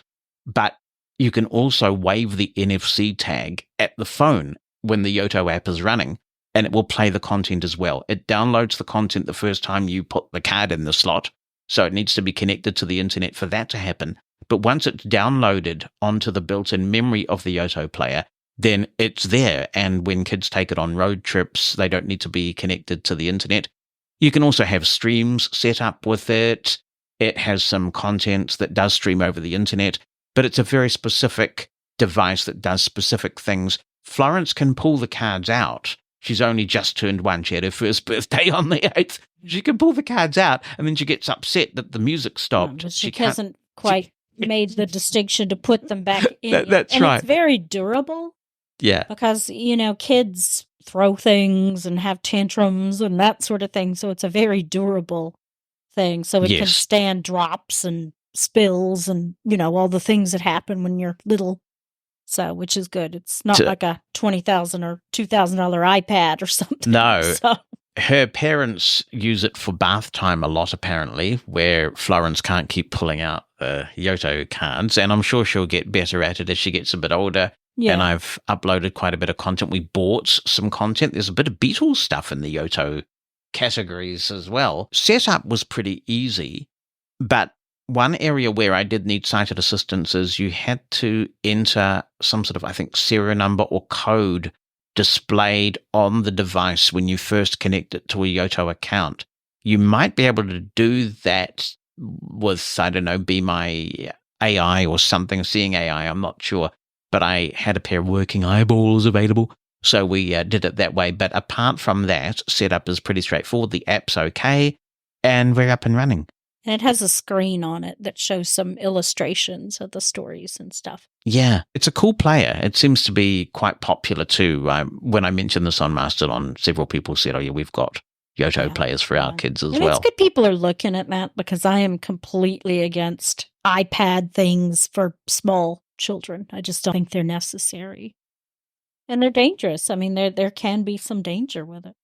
but you can also wave the NFC tag at the phone when the Yoto app is running, and it will play the content as well. It downloads the content the first time you put the card in the slot, so it needs to be connected to the internet for that to happen. But once it's downloaded onto the built-in memory of the Yoto player, then it's there. And when kids take it on road trips, they don't need to be connected to the internet. You can also have streams set up with it. It has some content that does stream over the internet, but it's a very specific device that does specific things. Florence can pull the cards out. She's only just turned 1. She had her first birthday on the 8th. She can pull the cards out, and then she gets upset that the music stopped. But she hasn't quite made the distinction to put them back in. That's and right. It's very durable. Yeah. Because, kids throw things and have tantrums and that sort of thing. So it's a very durable thing. So it can stand drops and spills and, all the things that happen when you're little. So, which is good. It's not like a $20,000 or $2,000 iPad or something. No. So. Her parents use it for bath time a lot, apparently, where Florence can't keep pulling out the Yoto cards. And I'm sure she'll get better at it as she gets a bit older. Yeah. And I've uploaded quite a bit of content. We bought some content. There's a bit of Beatles stuff in the Yoto categories as well. Setup was pretty easy, but one area where I did need sighted assistance is you had to enter some sort of, I think, serial number or code displayed on the device when you first connect it to a Yoto account. You might be able to do that with, I don't know, Be My AI or something, Seeing AI, I'm not sure. But I had a pair of working eyeballs available, so we did it that way. But apart from that, setup is pretty straightforward. The app's okay, and we're up and running. And it has a screen on it that shows some illustrations of the stories and stuff. Yeah, it's a cool player. It seems to be quite popular too. When I mentioned this on Mastodon, several people said, oh yeah, we've got Yoto players for our kids as well. It's good people are looking at that because I am completely against iPad things for small children. I just don't think they're necessary. And they're dangerous. I mean, there can be some danger with it.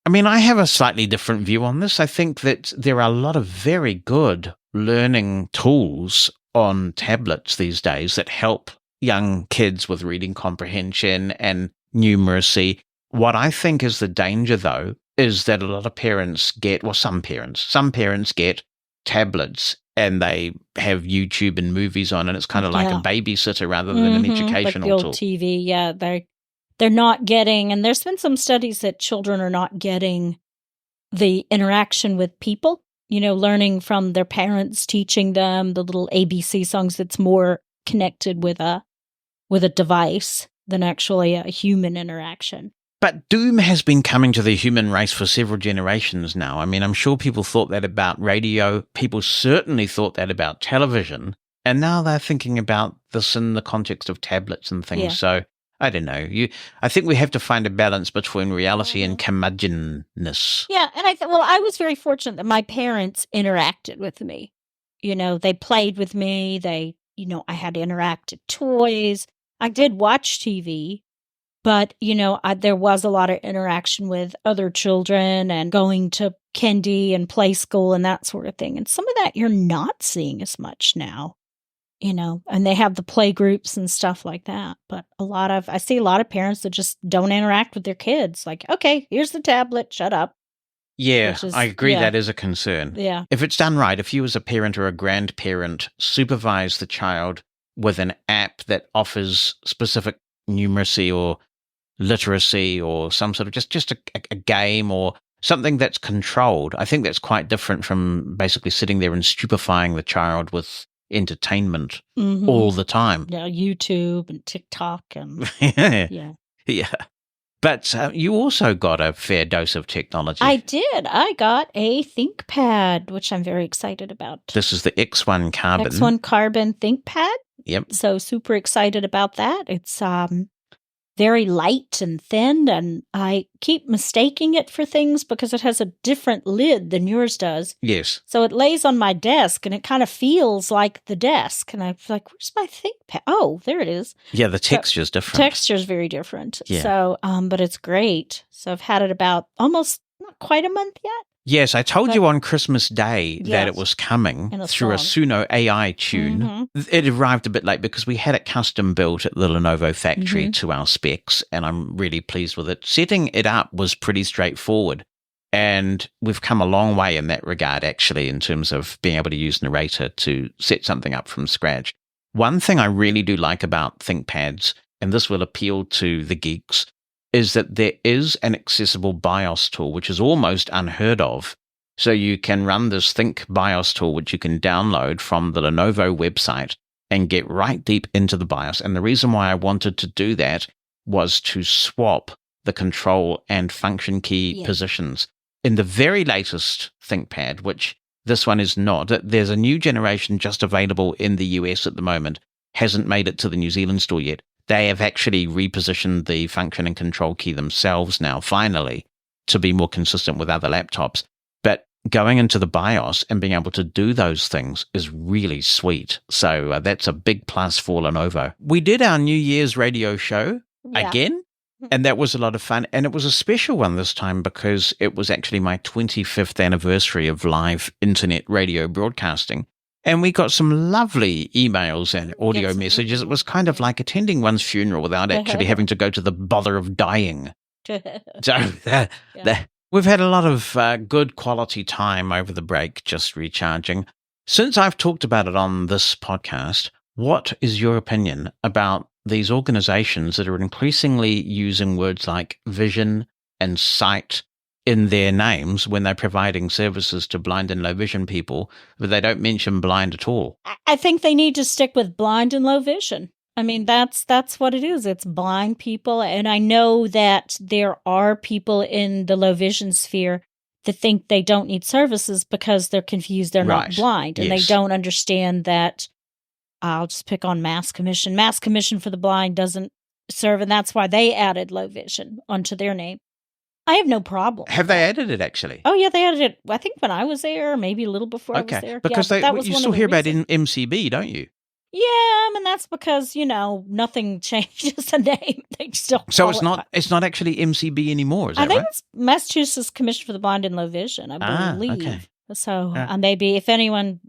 I mean, I have a slightly different view on this. I think that there are a lot of very good learning tools on tablets these days that help young kids with reading comprehension and numeracy. What I think is the danger, though, is that a lot of parents get, well, some parents get tablets and they have YouTube and movies on, and it's kind of like a babysitter rather than an educational like the tool. old TV, yeah, they're not getting, and there's been some studies that children are not getting the interaction with people, learning from their parents, teaching them the little ABC songs. That's more connected with a device than actually a human interaction. But doom has been coming to the human race for several generations now. I mean, I'm sure people thought that about radio. People certainly thought that about television. And now they're thinking about this in the context of tablets and things. Yeah. So, I don't know. I think we have to find a balance between reality and curmudgeonness. Yeah, and I was very fortunate that my parents interacted with me. They played with me. I had interactive toys. I did watch TV. But, there was a lot of interaction with other children and going to kindy and play school and that sort of thing. And some of that you're not seeing as much now, and they have the play groups and stuff like that. But I see a lot of parents that just don't interact with their kids. Like, okay, here's the tablet, shut up. Yeah, I agree. That is a concern. Yeah. If it's done right, if you as a parent or a grandparent supervise the child with an app that offers specific numeracy or literacy or some sort of just a game or something that's controlled, I think that's quite different from basically sitting there and stupefying the child with entertainment all the time. Yeah, YouTube and TikTok and yeah. But you also got a fair dose of technology. I did. I got a ThinkPad, which I'm very excited about. This is the X1 Carbon. X1 Carbon ThinkPad. Yep. So super excited about that. It's very light and thin, and I keep mistaking it for things because it has a different lid than yours does. Yes. So it lays on my desk, and it kind of feels like the desk. And I'm like, where's my ThinkPad? Oh, there it is. Yeah, the texture's different. Texture's very different. Yeah. So, but it's great. So I've had it about almost not quite a month yet. Yes, I told you on Christmas Day that it was coming through a Suno AI tune. It arrived a bit late because we had it custom built at the Lenovo factory to our specs, and I'm really pleased with it. Setting it up was pretty straightforward, and we've come a long way in that regard, actually, in terms of being able to use Narrator to set something up from scratch. One thing I really do like about ThinkPads, and this will appeal to the geeks, is that there is an accessible BIOS tool, which is almost unheard of. So you can run this Think BIOS tool, which you can download from the Lenovo website and get right deep into the BIOS. And the reason why I wanted to do that was to swap the control and function key positions. In the very latest ThinkPad, which This one is not. There's a new generation just available in the US at the moment. Hasn't made it to the New Zealand store yet. They have actually repositioned the function and control key themselves now, finally, to be more consistent with other laptops. But going into the BIOS and being able to do those things is really sweet. So that's a big plus for Lenovo. We did our New Year's radio show again, and that was a lot of fun. And it was a special one this time because it was actually my 25th anniversary of live internet radio broadcasting. And we got some lovely emails and audio messages. It was kind of like attending one's funeral without actually having to go to the bother of dying. So we've had a lot of good quality time over the break, just recharging. Since I've talked about it on this podcast, what is your opinion about these organizations that are increasingly using words like vision and sight in their names when they're providing services to blind and low vision people, but they don't mention blind at all? I think they need to stick with blind and low vision. I mean, that's what it is. It's blind people. And I know that there are people in the low vision sphere that think they don't need services because they're confused. They're not blind. And they don't understand that. I'll just pick on Mass Commission. Mass Commission for the Blind doesn't serve, and that's why they added low vision onto their name. I have no problem. Have they added it, actually? Oh, yeah, they added it, I think, when I was there, maybe a little before I was there. Because you still hear about MCB, don't you? Yeah, I mean, that's because, nothing changes the name. They still So it's not actually MCB anymore, is that right? I think it's Massachusetts Commission for the Blind and Low Vision, I believe. Okay. So maybe if anyone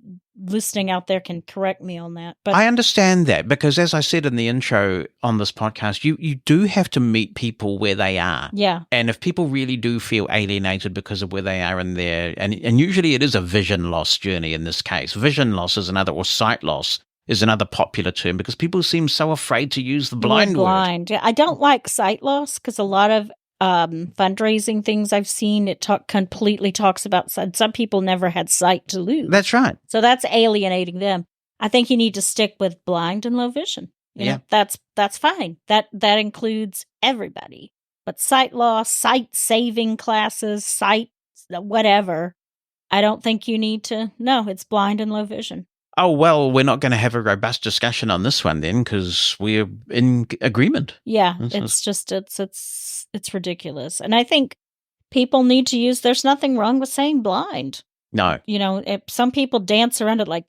listening out there can correct me on that. But I understand that because, as I said in the intro on this podcast, you do have to meet people where they are. Yeah. And if people really do feel alienated because of where they are in their, and usually it is a vision loss journey in this case. Vision loss is another, or sight loss is another popular term because people seem so afraid to use the blind word. Yeah, I don't like sight loss because a lot of fundraising things I've seen, it completely talks about some people never had sight to lose. That's right. So that's alienating them. I think you need to stick with blind and low vision. You know, that's fine. That includes everybody. But sight loss, sight saving classes, sight whatever, I don't think you need to. No, it's blind and low vision. Oh, well, we're not going to have a robust discussion on this one then because we're in agreement. Yeah, it's ridiculous. And I think people need to use, there's nothing wrong with saying blind. No. Some people dance around it like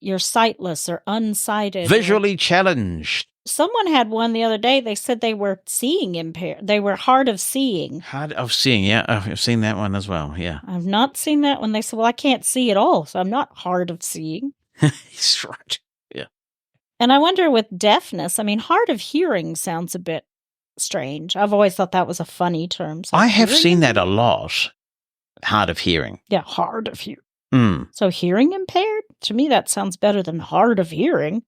you're sightless or unsighted. Visually challenged. Someone had one the other day. They said they were seeing impaired. They were hard of seeing. Hard of seeing, yeah. I've seen that one as well, yeah. I've not seen that one. They said, well, I can't see at all, so I'm not hard of seeing. That's right. Yeah. And I wonder with deafness, I mean, hard of hearing sounds a bit strange. I've always thought that was a funny term. So I have seen that a lot. Hard of hearing. Yeah, hard of hearing. So hearing impaired? To me, that sounds better than hard of hearing.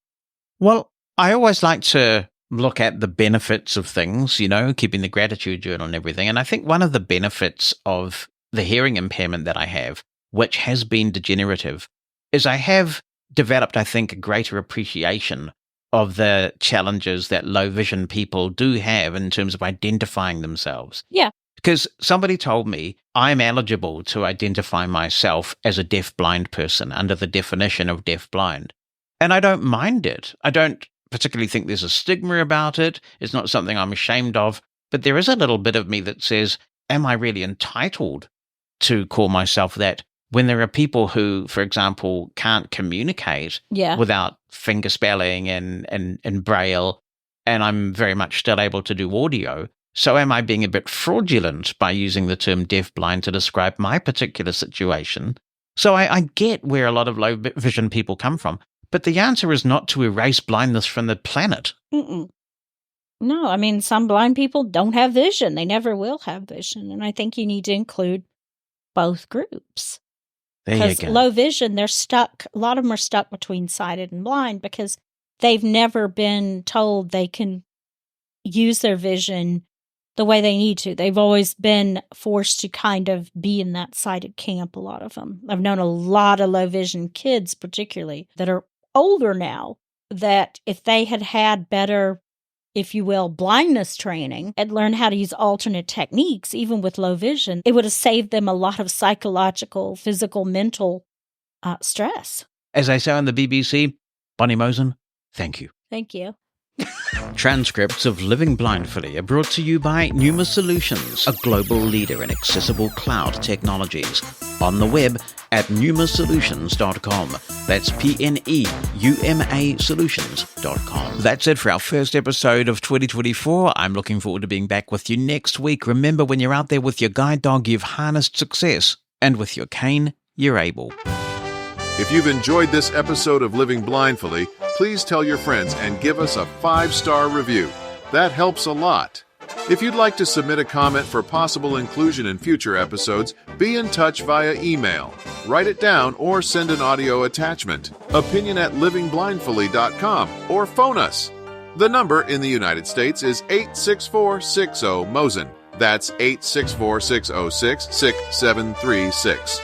Well, I always like to look at the benefits of things, keeping the gratitude journal and everything. And I think one of the benefits of the hearing impairment that I have, which has been degenerative, is I have developed, I think, a greater appreciation of the challenges that low vision people do have in terms of identifying themselves. Yeah. Because somebody told me I'm eligible to identify myself as a deaf-blind person under the definition of deaf-blind. And I don't mind it. I don't particularly think there's a stigma about it. It's not something I'm ashamed of. But there is a little bit of me that says, am I really entitled to call myself that? When there are people who, for example, can't communicate without finger spelling and braille, and I'm very much still able to do audio. So am I being a bit fraudulent by using the term deaf-blind to describe my particular situation? So I get where a lot of low vision people come from, but the answer is not to erase blindness from the planet. Mm-mm. No, I mean, some blind people don't have vision. They never will have vision. And I think you need to include both groups. Because low vision, they're stuck. A lot of them are stuck between sighted and blind because they've never been told they can use their vision the way they need to. They've always been forced to kind of be in that sighted camp, a lot of them. I've known a lot of low vision kids, particularly, that are older now, that if they had had better, if you will, blindness training and learn how to use alternate techniques, even with low vision, it would have saved them a lot of psychological, physical, mental stress. As they say on the BBC, Bonnie Mosen, thank you. Thank you. Transcripts of Living Blindfully are brought to you by Pneuma Solutions, a global leader in accessible cloud technologies. On the web at pneumasolutions.com. That's PNEUMA Solutions.com. That's it for our first episode of 2024. I'm looking forward to being back with you next week. Remember, when you're out there with your guide dog, you've harnessed success. And with your cane, you're able. If you've enjoyed this episode of Living Blindfully, please tell your friends and give us a 5-star review. That helps a lot. If you'd like to submit a comment for possible inclusion in future episodes, be in touch via email. Write it down or send an audio attachment. opinion@livingblindfully.com or phone us. The number in the United States is 86460 Mosen. That's 864-606-6736.